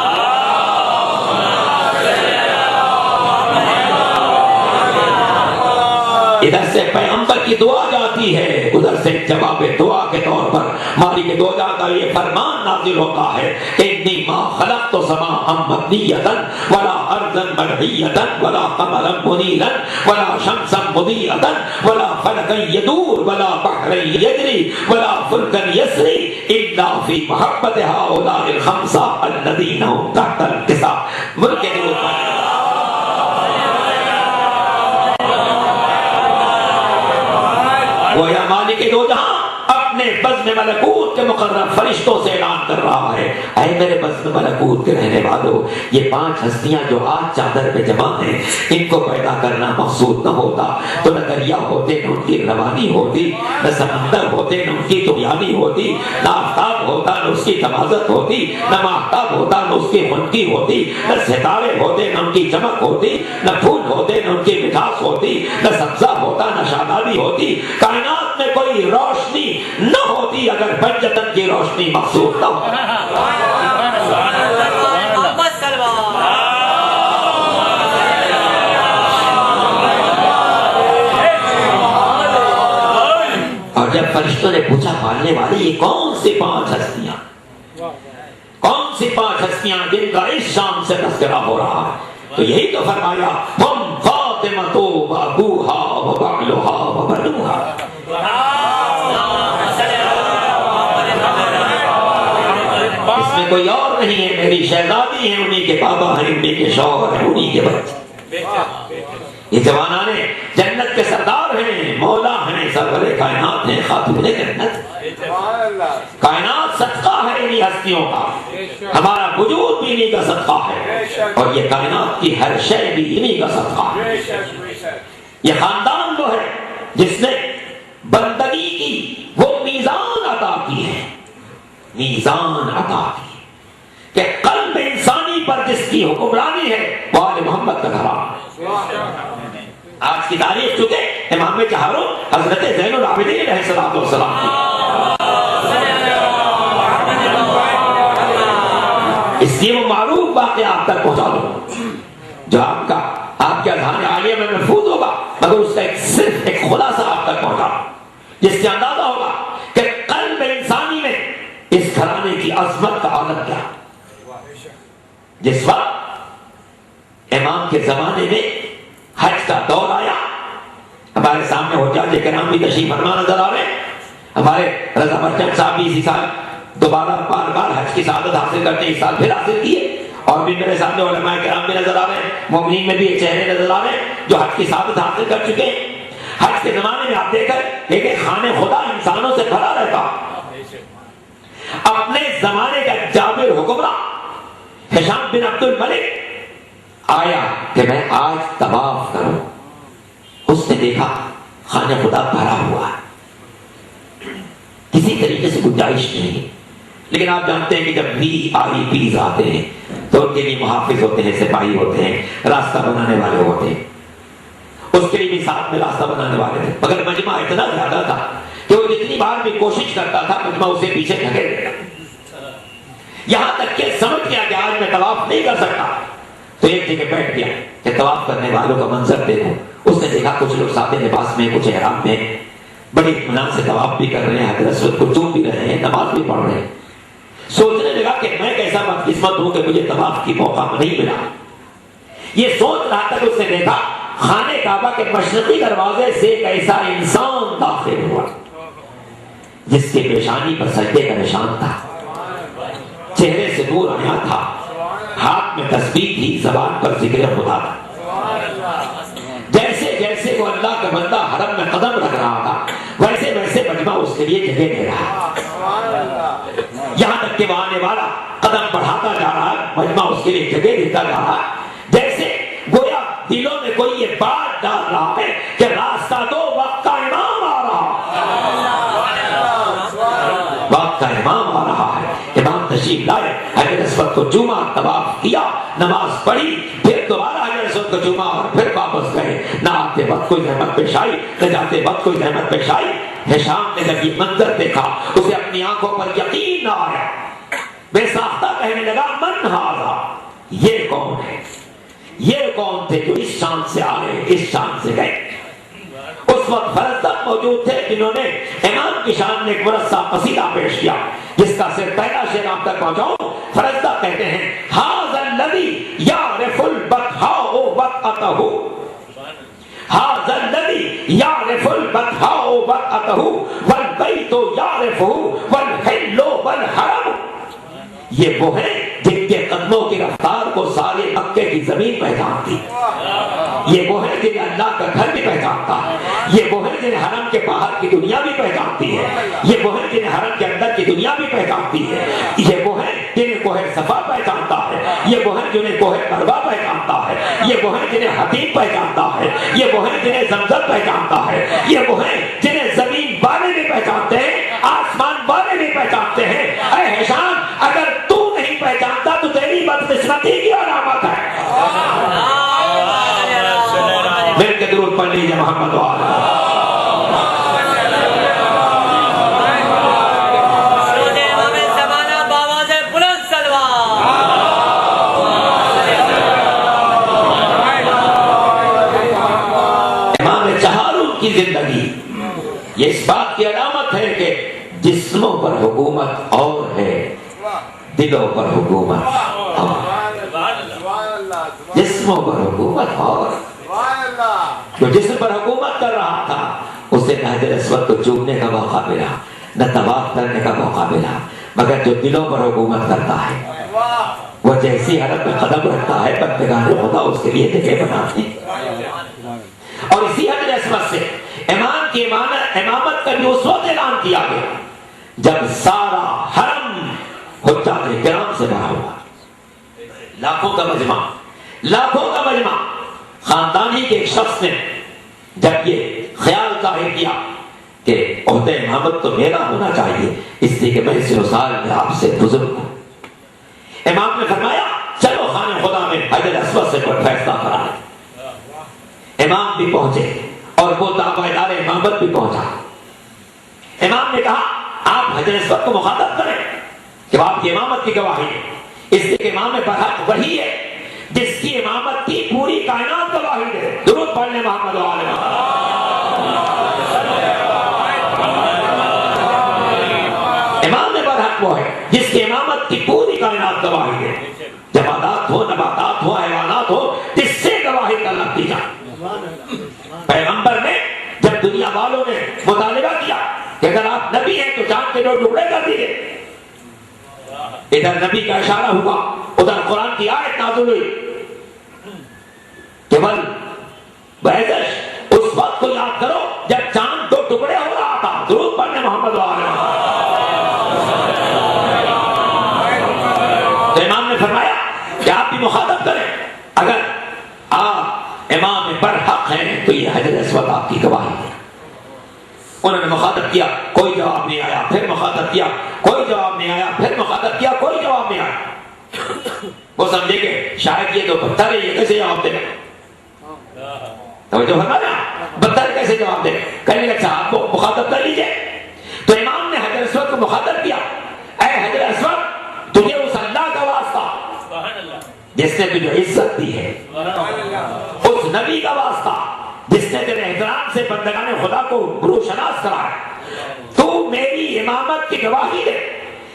ادھر سے پیغمبر کی دعا جاتی ہے، ادھر سے جواب دعا کے طور پر مالک دو جہاں کا یہ فرمان نازل ہوتا ہے کہ انی ما خلقت سماء مبنیۃ ولا ارضا مرئیۃ ولا قمرا منیرا ولا شمسا مضیئۃ ولا فلکا یدور ولا بحرا یجری ولا فلکا یسری الا فی محبت ہؤلاء الخمسہ الذین هم تحت التسع۔ ملک کے گویا مالک دو جہاں اپنے بزم ملکوت کے مقرر فرشتوں سے اعلان کر رہا ہے، اے میرے بزم ملکوت کے رہنے والوں، یہ 5 ہستیاں جو آج چادر پہ جمع ہیں، ان کو پیدا کرنا مقصود نہ ہوتا تو نہ دریا ہوتے، نہ ان کی روانی ہوتی، نہ سمندر ہوتے، نہ ان کی طغیانی ہوتی، نہ آفتاب ہوتا، نہ اس کی تمازت ہوتی، نہ ماہتاب ہوتا، نہ اس کی خنکی ہوتی، نہ ستارے ہوتے، نہ ان کی چمک ہوتی، نہ پھول ہوتے، نہ ان کی مٹھاس ہوتی، نہ سبزہ ہوتا، نہ شادابی ہوتی، کائنات میں کوئی روشنی نہ ہوتی اگر پنجتن کی روشنی مقصود نہ ہو۔ محمد صلوات۔ اور جب فرشتوں نے پوچھا پالنے والے یہ کون سی 5 ہستیاں، کون سی 5 ہستیاں جن کا اس شام سے تذکرہ ہو رہا ہے، تو یہی تو فرمایا ہم فاطمۃ وابوہا وبعلھا وبنوہا. اس میں کوئی اور نہیں ہے، میری شہزادی ہیں، انہی کے بابا ہیں، انہی کے شوہر ہیں، انہی کے بچے. یہ جوانان جنت کے سردار ہیں، مولا ہیں، سرور کائنات ہیں، خاتون جنت. کائنات صدقہ ہے انہی ہستیوں کا، ہمارا وجود بھی انہی کا صدقہ ہے، اور یہ کائنات کی ہر شے بھی انہی کا صدقہ ہے. یہ خاندان وہ ہے جس نے بندگی کی وہ میزان عطا کی ہے، میزان عطا کی کہ قلب انسانی پر جس کی حکمرانی ہے وہ آل محمد کا گھرانہ. آج کی تاریخ چکے امام چہاروں حضرت زین العابدین علیہ السلام کی. اس لیے وہ معروف واقعہ آپ تک پہنچا دو جو آپ کے اذہان عالیہ میں محفوظ ہوگا، مگر اس کا صرف ایک خلاصہ آپ تک پہنچا جس سے اندازہ ہوگا کہ قلب انسانی میں اس گھرانے کی عظمت کا عالم کیا. جس وقت امام کے زمانے میں حج کا دور آیا، ہمارے سامنے حجاج کرام بھی تشریف فرما نظر آ رہے ہیں. ہمارے رضا مرچند صاحب بھی اسی سال دوبارہ بار حج کی سعادت حاصل کرتے ہیں، اس سال پھر حاصل کیے، اور بھی میرے سامنے علماء کرام بھی نظر آ رہے ہیں، مومنین میں بھی ایک چہرے نظر آ رہے ہیں جو حج کی سعادت حاصل کر چکے ہیں. حج کے زمانے میں آپ دیکھ کر ایک خانہ خدا انسانوں سے بھرا رہتا. اپنے زمانے کا جابر حکمراں ہشام بن عبد الملک آیا کہ میں آج طواف کروں. اس نے دیکھا خانہ خدا بھرا ہوا ہے، کسی طریقے سے گنجائش نہیں. لیکن آپ جانتے ہیں کہ جب VIPs آتے ہیں تو ان کے لیے محافظ ہوتے ہیں، سپاہی ہوتے ہیں، راستہ بنانے والے ہوتے ہیں. اس کے لیے بھی ساتھ میں راستہ بنانے والے تھے، مگر مجمع اتنا زیادہ تھا کہ وہ جتنی بار بھی کوشش کرتا تھا مجمع اسے پیچھے دھکیل دیتا. یہاں تک کہ سمجھ گیا کہ آج میں طواف نہیں کر سکتا، تو ایک جگہ بیٹھ گیا کہ طواف کرنے والوں کا منظر دیکھو. اس نے دیکھا کچھ لوگ سادے لباس میں، کچھ احرام میں، بڑی اطمینان سے طواف بھی کر رہے ہیں، حجر اسود کو چوم بھی رہے ہیں، نماز بھی پڑھ رہے ہیں. سوچنے لگا کہ میں کیسا بدقسمت ہوں کہ مجھے طواف کی موقع نہیں ملا. یہ سوچ رہا تھا کہ اس نے دیکھا خانہ کعبہ کے مشرقی دروازے سے ایک ایسا انسان داخل ہوا جس کے پیشانی پر سجدے کا نشان تھا، چہرے سے نور آیا تھا، ہاتھ میں تسبیح تھی، زبان پر ذکر خدا تھا. جیسے جیسے وہ اللہ کا بندہ حرم میں قدم رکھ رہا تھا ویسے ویسے مجمع اس کے لیے جگہ دے رہا. یہاں تک کہ وہ آنے والا قدم بڑھاتا جا رہا ہے، مجمع اس کے لیے جگہ دیتا جا رہا ہے. جیسے گویا دلوں میں کوئی یہ بات ڈال رہا ہے کہ راستہ دو، وقت کا امام آ رہا، وقت کا امام آ رہا ہے. امام تشریف لائے، حجر اسود کو چوما، طواف کیا، نماز پڑھی، پھر دوبارہ حجر اسود کو چوما اور پھر واپس گئے. نہ آتے وقت کوئی زحمت پیش آئی، نہ جاتے وقت کوئی زحمت پیش آئی. ہشام نے جب یہ منظر دیکھا اسے اپنی آنکھوں پر یقین نہ آیا. بے ساختہ کہنے لگا من ھذا، یہ کون ہے؟ یہ کون تھے جو اس شان سے آئے، اس شان سے گئے؟ اس وقت فرزدق موجود تھے جنہوں نے امام کی شان میں ایک مرصع قصیدہ پیش کیا جس کا صرف پہلا شعر آپ تک پہنچاؤں. فرزدق کہتے ہیں ھذا الذی یعرف البطحاء وطأتہ، ھذا الذی یعرف البطحاء وطأتہ والبیت یعرفہ والحل والحرم. یہ وہ ہیں جن کے قدموں کی رفتار کو سارے مکے کی زمین پہچانتی. یہ وہ ہیں جنہیں اللہ کا گھر بھی پہچانتا ہے. یہ وہ ہیں جنہیں حرم کے باہر کی دنیا بھی پہچانتی ہے. یہ وہ ہیں جنہیں حرم کے اندر کی دنیا بھی پہچانتی ہے. یہ وہ ہیں جنہیں کوہ صفا پہچانتا ہے. یہ وہ ہیں جنہیں کوہ مروہ پہچانتا ہے. یہ وہ ہیں جنہیں حتیم پہچانتا ہے. یہ وہ ہیں جنہیں زمزم پہچانتا ہے. یہ وہ ہیں جنہیں زمین والے بھی پہچانتے ہیں، آسمان والے بھی پہچانتے ہیں. اے ہشام، اگر تو نہیں پہچانتا تو تیری بدقسمتی کی علامت ہے. مل کے درود پڑھ لیجیے محمد وعلا. امام چہاروں کی زندگی یہ اس بات کی علامت ہے کہ جسموں پر حکومت اور ہے، دلوں پر حکومت اور. جسموں پر حکومت اور جو جسم پر حکومت کر رہا تھا اسے نہ حجر اسود کو چومنے کا موقع ملا نہ طواف کرنے کا موقع ملا، مگر جو دلوں پر حکومت کرتا ہے وہ جیسی حرم میں قدم رکھتا ہے بندگان خدا اس کے لیے جگہ بناتے ہیں۔ اور اسی حجر اسود سے امام کی امامت کا بھی اس وقت اعلان کیا گیا جب سارا حرم حجاج کرام سے بھرا ہوا، لاکھوں کا مجمع خاندانی کے ایک شخص نے جب یہ خیال ظاہر کیا کہ عہدہ امامت تو میرا ہونا چاہیے، اس لیے کہ میں 100 سال میں آپ سے بزرگ ہوں، امام نے فرمایا چلو خانہ خدا میں حجر اسود سے کوئی فیصلہ کرا لیں۔ امام بھی پہنچے اور وہ دعویدار امامت بھی پہنچا۔ امام نے کہا آپ حجر اسود کو مخاطب کریں کہ آپ کی امامت کی گواہی ہے، اس لیے کہ امام برحق وہی ہے جس کی امامت کی پوری کائنات گواہی دے۔ درود پڑھنے محمد و آل محمد۔ امام برحق وہ ہے جس کی امامت کی پوری کائنات گواہی دے، جمادات ہو، نباتات ہو، حیوانات ہو، جس سے گواہی طلب کی جائے۔ پیغمبر نے جب دنیا والوں نے مطالبہ کیا کہ اگر آپ نبی ہیں تو چاند کے 2 ٹکڑے کر دیجئے، ادھر نبی کا اشارہ ہوا، ادھر قرآن کی آیت نازل ہوئی کہ بل بحثش اس وقت کو یاد کرو جب چاند 2 ٹکڑے ہو رہا تھا۔ درود پڑھنے محمد و آل محمد۔ تو امام نے فرمایا کہ آپ بھی مخاطب کریں، اگر آپ امام برحق ہیں تو یہ حجر اسود آپ کی گواہی ہے۔ انہوں نے مخاطب کیا، کوئی جواب نہیں آیا، پھر مخاطب کیا، کوئی جواب نہیں آیا، پھر مخاطب کیا، کوئی جواب نہیں آیا۔ وہ سمجھے کہ شاید یہ تو بدتر ہے، یہ کیسے جواب دے گا؟ توجہ فرمایا، بدتر کیسے جواب دے گا؟ کہنے لگا اچھا آپ کو مخاطب کر لیجئے۔ تو امام نے حجر اسود کو مخاطب کیا، اے حجر اسود تجھے اس اللہ کا واسطہ جس نے تجھے عزت دی ہے، اس نبی کا واسطہ جس نے تیرے احترام سے بندگان خدا کو بروشناس کرا ہے، تو میری امامت کی گواہی دے۔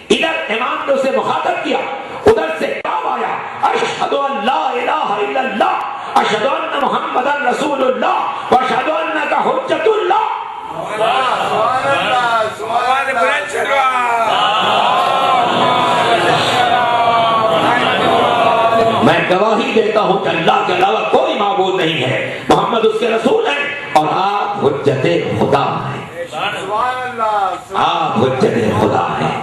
ادھر امام نے اسے مخاطب کیا، ادھر سے جواب آیا اشہد ان لا الہ الا اللہ اشہد ان محمد رسول اللہ واشہد انک حجۃ اللہ۔ میں گواہی دیتا ہوں کہ اللہ کے علاوہ کوئی معبود نہیں ہے، محمد اس کے رسول ہیں اور آپ حجت خدا ہیں، آپ حجت خدا ہیں۔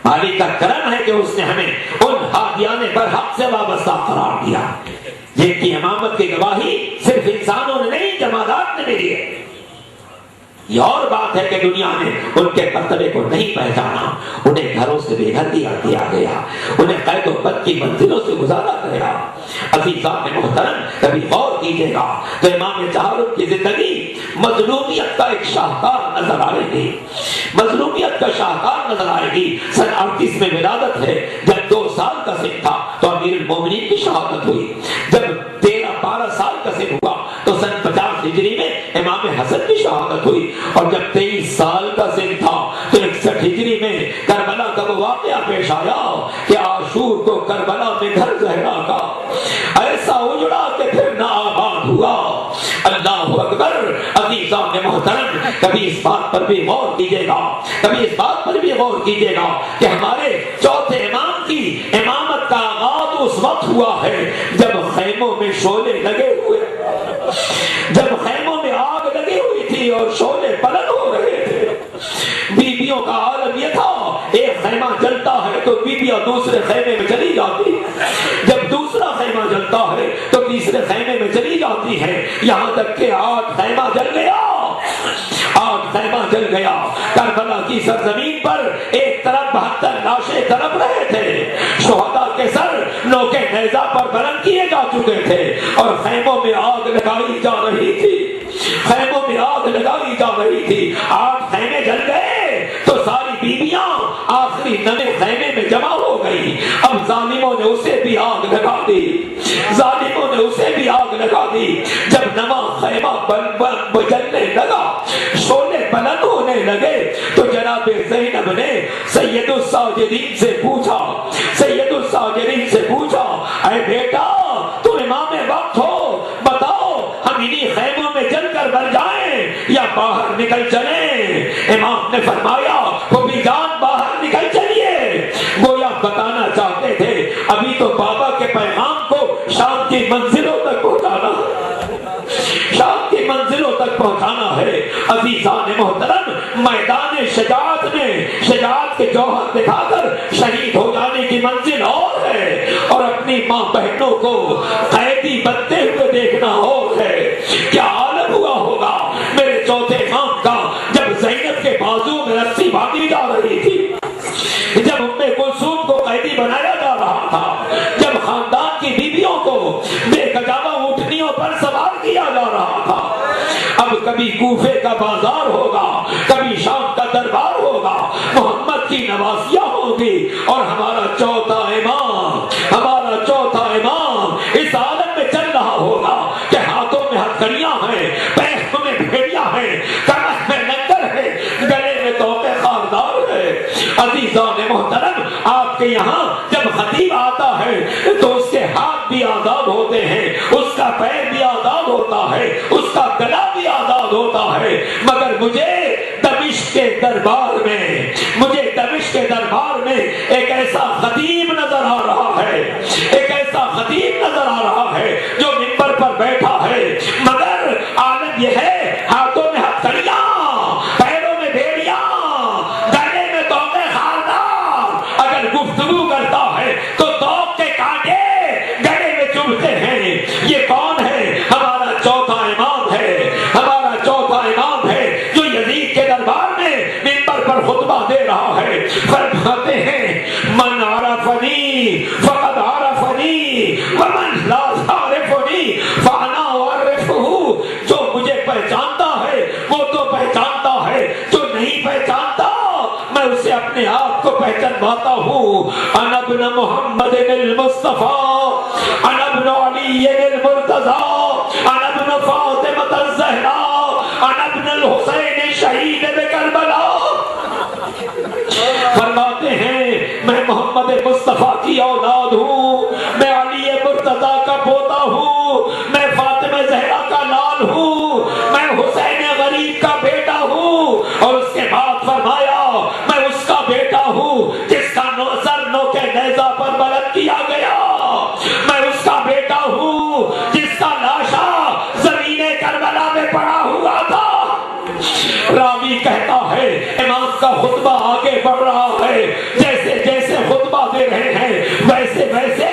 مالک کا کرم ہے کہ اس نے ہمیں ان ہادیان برحق سے وابستہ قرار دیا جن کی امامت کی گواہی صرف انسانوں نے نہیں جمادات نے بھی دی ہے۔ یہ اور بات ہے کہ دنیا نے ان کے مرتبے کو نہیں پہچانا، انہیں گھروں سے بے گھر دیا گیا، انہیں قید و بد کی منزلوں سے گزارا گیا۔ عزیزان محترم کبھی غور کیجیے گا تو امام طہارت کی زندگی مظلومیت کا ایک شاہکار نظر آئے گی، مظلومیت کا شاہکار نظر آئے گی۔ سن 38 میں ولادت ہے، جب 2 سال کا سن تھا تو امیر المومنین کی شہادت ہوئی، جب 13-12 سال کا سن ہوا تو سن 50 ہجری میں امام حسن کی شہادت ہوئی، اور جب 23 سال کا سن تھا تو 61 ہجری میں کربلا کا وہ واقعہ پیش آیا کہ عاشور کو کربلا میں گھر زہرا کا ایسا اجڑا کہ پھر نہ آباد ہوا۔ اللہ اکبر۔ عزیزان محترم کبھی اس بات پر بھی غور کیجیے گا، کبھی اس بات پر بھی غور کیجیے گا کہ ہمارے چوتھے امام کی امامت کا آغاز اس وقت ہوا ہے جب خیموں میں شعلے لگے ہوئے، جب خیموں میں آگ لگی ہوئی تھی اور شعلے بلند ہو رہے تھے۔ بیویوں کا عالم یہ تھا ایک خیمہ جلتا ہے تو بیویاں دوسرے خیمے میں چلی جاتی، جب دوسرا خیمہ جلتا ہے تو تیسرے خیمے میں چلی جاتی ہے، یہاں تک کہ 8 خیمہ جل گیا، 8 خیمہ جل گیا۔ کربلا کی سرزمین پر ایک طرف 72 لاشیں تڑپ رہے تھے، شہداء کے سر نوکے نیزہ پر بلند کیے جا چکے تھے اور خیموں میں آگ لگائی جا رہی تھی، خیموں میں آگ لگائی جا رہی تھی۔ 8 خیمے جل گئے تو ساری بیویاں آخری نئے خیمے میں جمع ہو گئی۔ اب ظالموں نے اسے بھی آگ لگا دی، ظالموں نے اسے بھی آگ لگا دی۔ جب نواں خیمہ جلنے لگا، شعلے بلند ہونے لگے تو جناب زینب نے سید الساجدین سے پوچھا، سید الساجدین سے پوچھا اے بیٹا تم امام وقت ہو، بتاؤ ہم انہی خیموں میں جل کر نکل چلیں. امام نے فرمایا وہ بھی جان باہر نکل چلیے. گویا بتانا چاہتے تھے ابھی تو بابا کے پیغام کو شام کی منزلوں تک پہنچانا، شام کی منزلوں تک پہنچانا ہے. عزیزان محترم، میدان شجاعت میں شجاعت کے جوہر دکھا کر شہید ہو جانے کی منزل اور ہے، اور اپنی ماں بہنوں کو قیدی بنتے ہوئے دیکھنا اور ہے. کیا عالم ہوا ہوگا میرے چوتھے امام کا جب زینب کے بازو میں رسی باندھی جا رہی تھی، جب ام کلثوم کو قیدی بنایا جا رہا تھا، جب خاندان کی بیویوں کو بے کجاوہ اونٹنیوں پر سوار کیا جا رہا تھا. اب کبھی کوفے کا بازار ہوگا، کبھی شام کا دربار ہوگا، محمد کی نوازیاں ہوں گی، اور ہمارا چوتھا امام اس عالم میں چل رہا ہوگا کہ ہاتھوں میں ہتھکڑیاں ہیں، پیروں میں بھیڑیاں ہیں، کمر میں لنگر ہے، گلے میں توقے خاردار ہے. عزیزان محترم، آپ کے یہاں جب خطیب آتا ہے تو اس کے ہاتھ بھی آزاد ہوتے ہیں، اس کا پیر بھی آزاد ہوتا ہے، اس کا گلا بھی آزاد ہوتا ہے. مگر مجھے دمشق کے دربار میں ایک ایسا خطیب نظر آ رہا ہے، ایک ایسا خطیب نظر آ رہا ہے جو منبر پر بیٹھا ہے، مگر عالم یہ ہے ہاتھوں میں ہتھکڑیاں، پیروں میں بھیڑیاں، گلے میں توقے خاردار. اگر گفتگو کرتا ہے تو توق کے کانٹے گلے میں چبھتے ہیں. یہ کون ہے؟ ہمارا چوتھا امام ہے، ہمارا چوتھا امام ہے جو یزید کے دربار میں منبر پر خطبہ دے رہا ہے. فرماتے ہیں من عرفنی فقد عرفنی ومن لا یعرفنی فانا اعرفہ. جو مجھے پہچانتا ہے وہ تو پہچانتا ہے، جو نہیں پہچانتا میں اسے اپنے آپ کو پہچانواتا ہوں. انا ابن محمد المصطفیٰ، انا ابن علی المرتضی، انا ابن فاطمہ الزہرا، انا ابن الحسین شہید کربلا. فرماتے ہیں میں محمد مصطفیٰ کی اولاد ہوں، میں علی مرتضی کا پوتا ہوں، میں فاطمہ زہرا کا لال ہوں، میں حسین غریب کا بیٹا ہوں. اور اس کے بعد فرمایا میں اس کا بیٹا ہوں جس کا سر نوکے نیزہ پر بلند کیا گیا، میں اس کا بیٹا ہوں جس کا لاشا زمین کربلا میں پڑا ہوا تھا. راوی کہتا ہے امام کا خطبہ آگے بڑھ رہا ہے، جیسے جیسے خطبہ دے رہے ہیں ویسے ویسے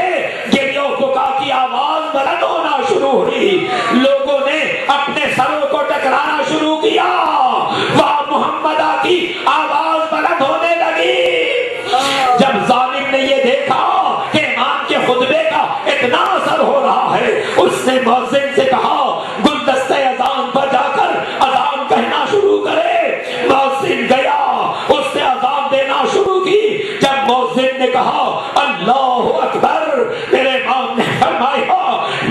گریوں بکا کی آواز بلند ہونا شروع ہوئی. لوگوں نے اپنے سروں کو ٹکرانا شروع کیا، واہ محمدہ کی آواز بلند ہونے لگی. جب ظالم نے یہ دیکھا کہ امام کے خطبے کا اتنا اثر ہو رہا ہے، اس نے مؤذن سے کہا گلدستہ اذان پر جا کر اذان کہنا شروع کرے. مؤذن گیا، اس نے اذان دینا شروع کی. جب مؤذن نے کہا اللہ اکبر، میرے امام نے فرمایا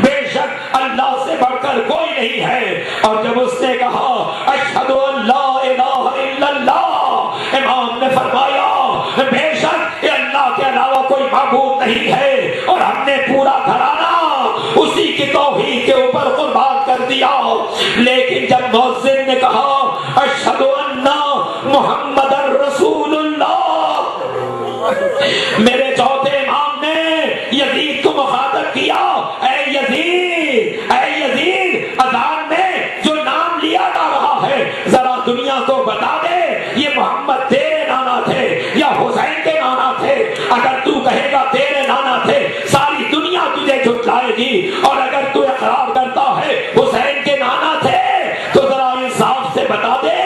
بے شک اللہ سے بڑھ کر کوئی نہیں ہے. اور جب اس نے کہا اشہد ان لا الہ الا اللہ، امام نے فرمایا بے شک اللہ کے علاوہ کوئی معبود نہیں ہے، اور ہم نے پورا گھرانہ اسی کی توحید کے اوپر قربان کر دیا. لیکن جب مؤذن نے کہا اشہد ان محمد رسول اللہ، میرے چوتھے امام نے یزید کو مخاطب کیا، اے یزید، اے یزید، اذان میں جو نام لیا جا رہا ہے ذرا دنیا کو بتا دے یہ محمد تیرے نانا تھے یا حسین کے نانا تھے. اگر تو کہے گا تیرے نانا تھے ساری دنیا تجھے جھٹلائے گی، اور اگر تو اقرار کرتا ہے حسین کے نانا تھے تو ذرا انصاف سے بتا دے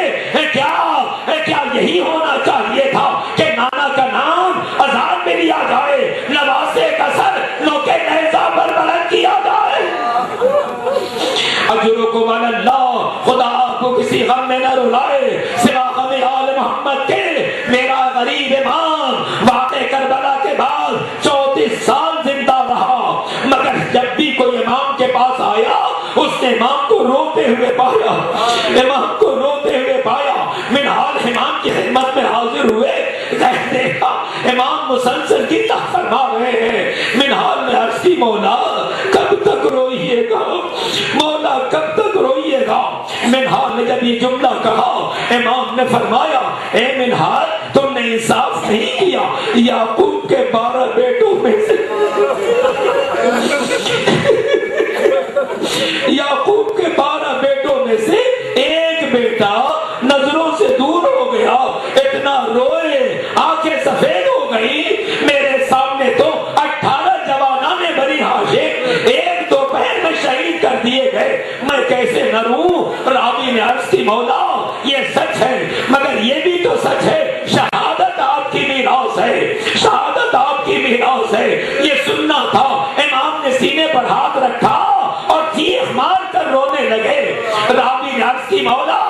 کیا یہی ہونا چاہیے تھا کہ نانا کا نام اذان میں لیا جائے، نواسے کا سر نوکے نیزہ پر بلند کیا جائے. اجرکم علی اللہ، خدا آپ کو کسی غم میں نہ رلائے سوا غم آل محمد کے. میرا غریب امام واقع کربلا کے بعد 34 سال زندہ رہا، مگر جب بھی کوئی امام کے پاس آیا اس نے امام کو روتے ہوئے پایا، امام کو روتے ہوئے پایا. منہال امام کی خدمت میں حاضر ہوئے، دیکھا امام مسلسل کی فرما رہے ہیں. منہال نے عرض کی مولا کب تک روئیے گا مولا، کب تک روئیے گا؟ منہار نے جب یہ جملہ کہا، امام نے فرمایا اے منہار تم نے انصاف نہیں کیا، یعقوب کے 12 بیٹوں میں سے یعقوب کے 12 بیٹوں میں سے ایک بیٹا نظروں سے دور ہو گیا، اتنا روئے آنکھیں سفید ہو گئی، میرے سامنے تو 18 جوانان بنی ہاشم ایک دوپہر میں شہید کر دیے گئے، میں کیسے نہ روں؟ راوی نے عرض کی مولا یہ سچ ہے، مگر یہ بھی تو سچ ہے شہادت آپ کی میراث ہے، شہادت آپ کی میراث ہے، یہ سننا تھا۔ امام نے سینے پر ہاتھ رکھا اور چیخ مار کر رونے لگے۔ راوی نے عرض کی مولا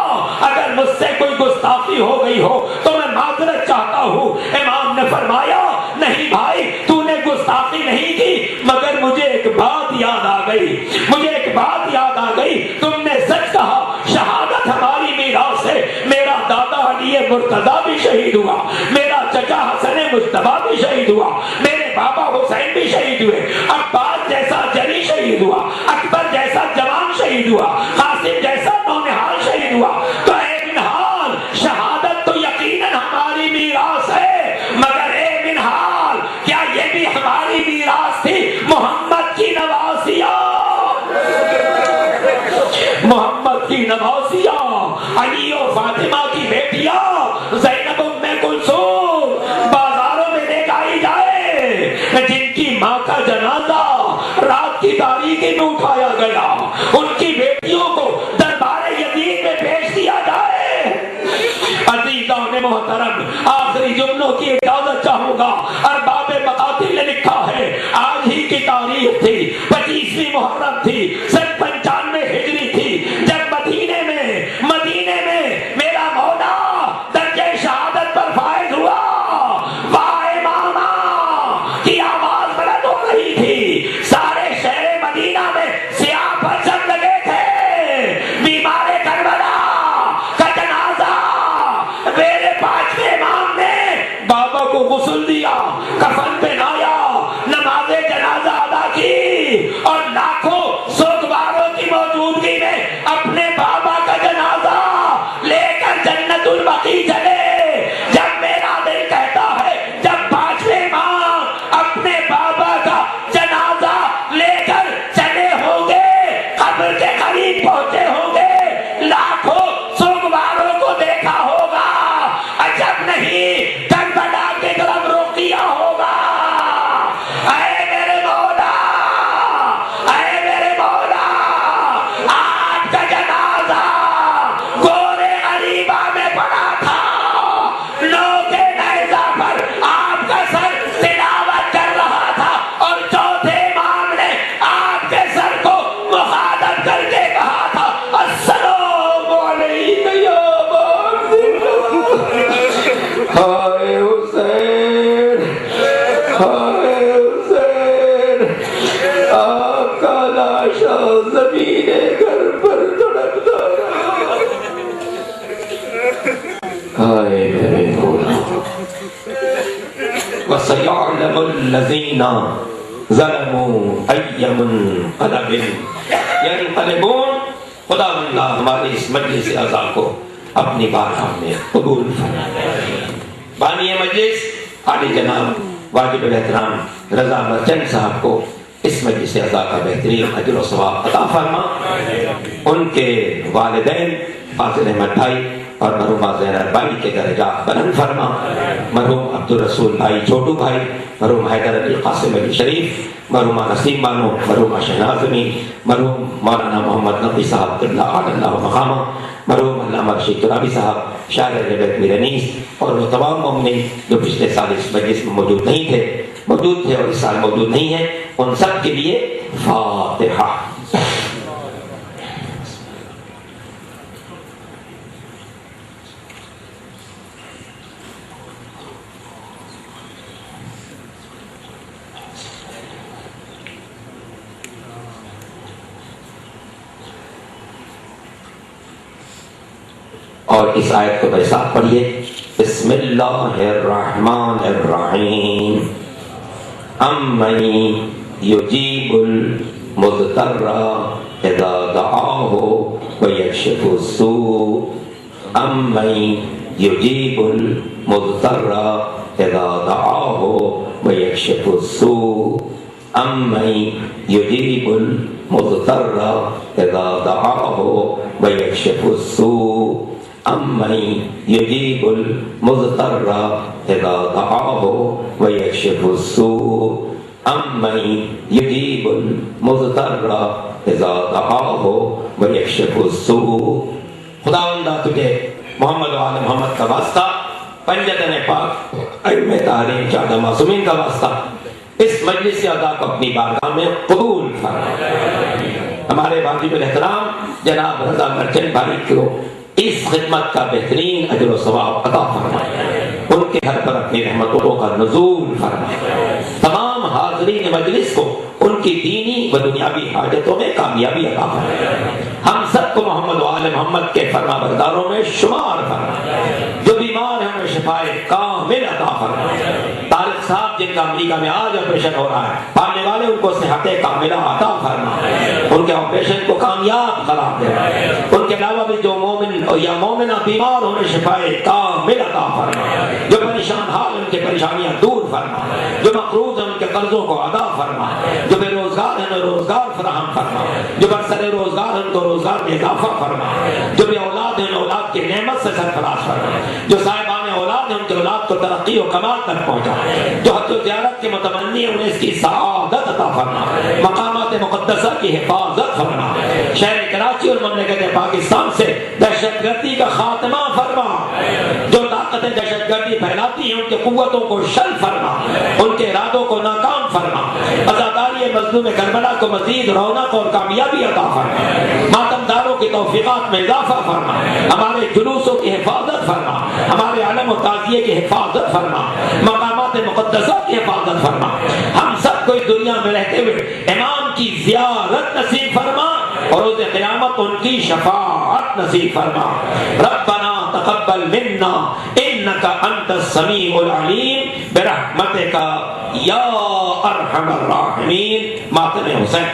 اگر مجھ سے کوئی گستاخی ہو گئی ہو تو میں معذرت چاہتا ہوں۔ امام نے فرمایا نہیں بھائی تو نے گستاخی نہیں کی، مگر مجھے ایک بات یاد آ گئی، مجھے ایک بات یاد آ گئی، تم نے سچ کہا شہادت ہماری میراث ہے۔ میرا دادا علی مرتضیٰ بھی شہید ہوا، میرا چچا حسن مجتبیٰ بھی شہید ہوا، میرے بابا حسین بھی شہید ہوئے، عباس جیسا جلی شہید ہوا، اکبر جیسا جوان شہید ہوا، قاسم جیسا نونہال شہید ہوا، تو اے منہال شہادت تو یقیناً ہماری میراث ہے، مگر اے منہال کیا یہ بھی ہماری میراث تھی؟ محمد کی نواسیاں، محمد کی نواسیاں، علی و فاطمہ کی بیٹیاں، زینب ام کلثوم بازاروں میں دیکھائی جائے، جن کی ماں کا جنازہ رات کی تاریکی میں اٹھایا گیا، ان کی بیٹیوں کو دربار یزید میں پیش کیا جائے۔ عزیزان محترم آخری جملوں کی اجازت چاہوں گا۔ ارباب مقاتل نے لکھا ہے آج ہی کی تاریخ تھی، 25ویں محرم تھی، سن 95 ہجری تھی، جب مدینے میں میرا مولا درجہ شہادت پر فائز ہوا۔ واہ امامہ کی آواز بلند ہو رہی تھی، سارے شہر مدینہ میں سیاہ پرچم لگے تھے، بیمار کربلا کا جنازہ میرے 5ویں امام نے بابا کو غسل دیا، کفن پہنایا، نماز جنازہ ادا کی، اور لاکھوں سوگواروں کی موجودگی میں اپنے بابا کا جنازہ لے کر جنت البقیع چلے۔ جب میرا دل کہتا ہے جب 5ویں امام اپنے بابا کا جنازہ لے کر چلے ہوں گے، قبر کے قریب پہنچے ہوں گے، لاکھوں سوگواروں کو دیکھا ہوگا، عجب نہیں کربلا کی طرف رخ کیا ہوگا۔ اے میرے مولا، اے میرے مولا، آپ کا جنازہ گورے غریبہ میں پڑا تھا، نوکے نیزہ پر آپ کا سر تلاوت کر رہا تھا، اور چوتھے امام نے آپ کے سر کو مخاطب کر کے کہا تھا السلام علیکم یا ہائے حسین، ہائے حسین، آپ کا لاشا زمین گھر پر تڑپتا رہا۔ ہائے میرے مولا، وَسَيَعْلَمُ الَّذِينَ ظَلَمُوا أَيَّ مُنْقَلَبٍ يَنْقَلِبُونَ۔ خدا اللہ ہماری اس مجلس اعزا کو اپنی بارگاہ میں قبول فرمائے۔ بانی مجلس عالی جناب واجب الاحترام رضا مرچند صاحب کو اس مجلس اعزا کا بہترین اجر و ثواب عطا فرما، ان کے والدین فاضل احمد بھائی اور مرحومہ زینب بھائی کے درجات بلند فرما، مرحوم عبدالرسول بھائی چھوٹو بھائی، مرحوم حیدر علی قاسم علی شریف، مرحومہ نسیم بانو، مرحومہ شہناز امین، مرحوم مولانا محمد نقی صاحب قبلہ اعلی اللہ مقامہ، مرحوم علامہ رشید ترابی صاحب، شاعر غیبت میر انیس، اور وہ تمام مومنین جو پچھلے سال اس مجلس میں موجود نہیں تھے، موجود تھے اور اس سال موجود نہیں ہیں، ان سب کے لیے فاتحہ۔ اور اس آیت کو میرے ساتھ پڑھیے، بسم اللہ الرحمن الرحیم، امن یجیب مضطر اذا دعاه ويكشف السوء امن يجيب المضطر اذا دعاه ويكشف السوء امن يجيب المضطر اذا دعاه ويكشف السوء امن يجيب المضطر اذا دعاه ويكشف السوء امن يجيب المضطر اذا دعاه ويكشف السوء. خداوندہ تجھے محمد و آل محمد کا واسطہ، پنجتن پاک ائمہ تعلیم چادہ معصومین کا واسطہ، اس مجلس ادا کو اپنی بارگاہ میں قبول فرما. ہمارے واجب الاحترام جناب رضا مرچنٹ بھائی کو اس خدمت کا بہترین اجر و ثواب عطا فرمائے، ان کے گھر پر اپنی رحمتوں کا نزول فرمائے، تمام حاضرین مجلس کو ان کی دینی و دنیاوی حاجتوں میں کامیابی عطا فرمائے، ہم سب کو محمد و آل محمد کے فرما برداروں میں شمار فرمائے، جو بیمار ہیں انہیں شفائے کامل عطا فرمائے. طارق صاحب جن کا امریکہ میں آج آپریشن ہو رہا ہے، پانے والے ان کو صحت کاملہ عطا فرما، ان کے آپریشن کو کامیاب قرار دے. ان کے علاوہ بھی جو مومن یا مومنہ بیمار ہونے شفائے کامل عطا فرما، جو پریشان حال ان کے پریشانیاں دور فرما، جو مقروض ہیں ان کے قرضوں کو ادا فرما، جو بے روزگار ہیں انہیں روزگار فراہم فرما، جو برسر روزگار ہیں ان کو روزگار میں اضافہ فرما، جو بے اولاد ہیں انہیں اولاد کی نعمت سے سرفراز فرما، جو صاحبان اولاد ہیں ان کے اولاد کو ترقی و کمال تک پہنچا، جو حج و زیارت کے متمنی ہیں انہیں اس کی سعادت عطا فرما، مقامات مقدسہ کی حفاظت فرما، شہر کراچی اور مملکت پاکستان سے دہشت گردی کا خاتمہ فرما، جو طاقتیں دہشت گردی پھیلاتی ہیں ان کی قوتوں کو شل فرما، ان کے ارادوں کو ناکام فرما، عزاداری مظلوم کربلا کو مزید رونق اور کامیابی عطا فرما، ماتمداروں کی توفیقات میں اضافہ فرما، ہمارے جلوسوں کی حفاظت فرما، ہمارے علم و تعزیے کی حفاظت فرما، مقامات مقدسہ کی حفاظت فرما، ہم سب کو اس دنیا میں رہتے ہوئے امام کی زیارت نصیب فرما اور روز قیامت ان کی شفاعت نصیب فرما. ربنا تقبل منا انك انت السميع العليم برحمتك یا ارحم الراحمین. ماتم حسین.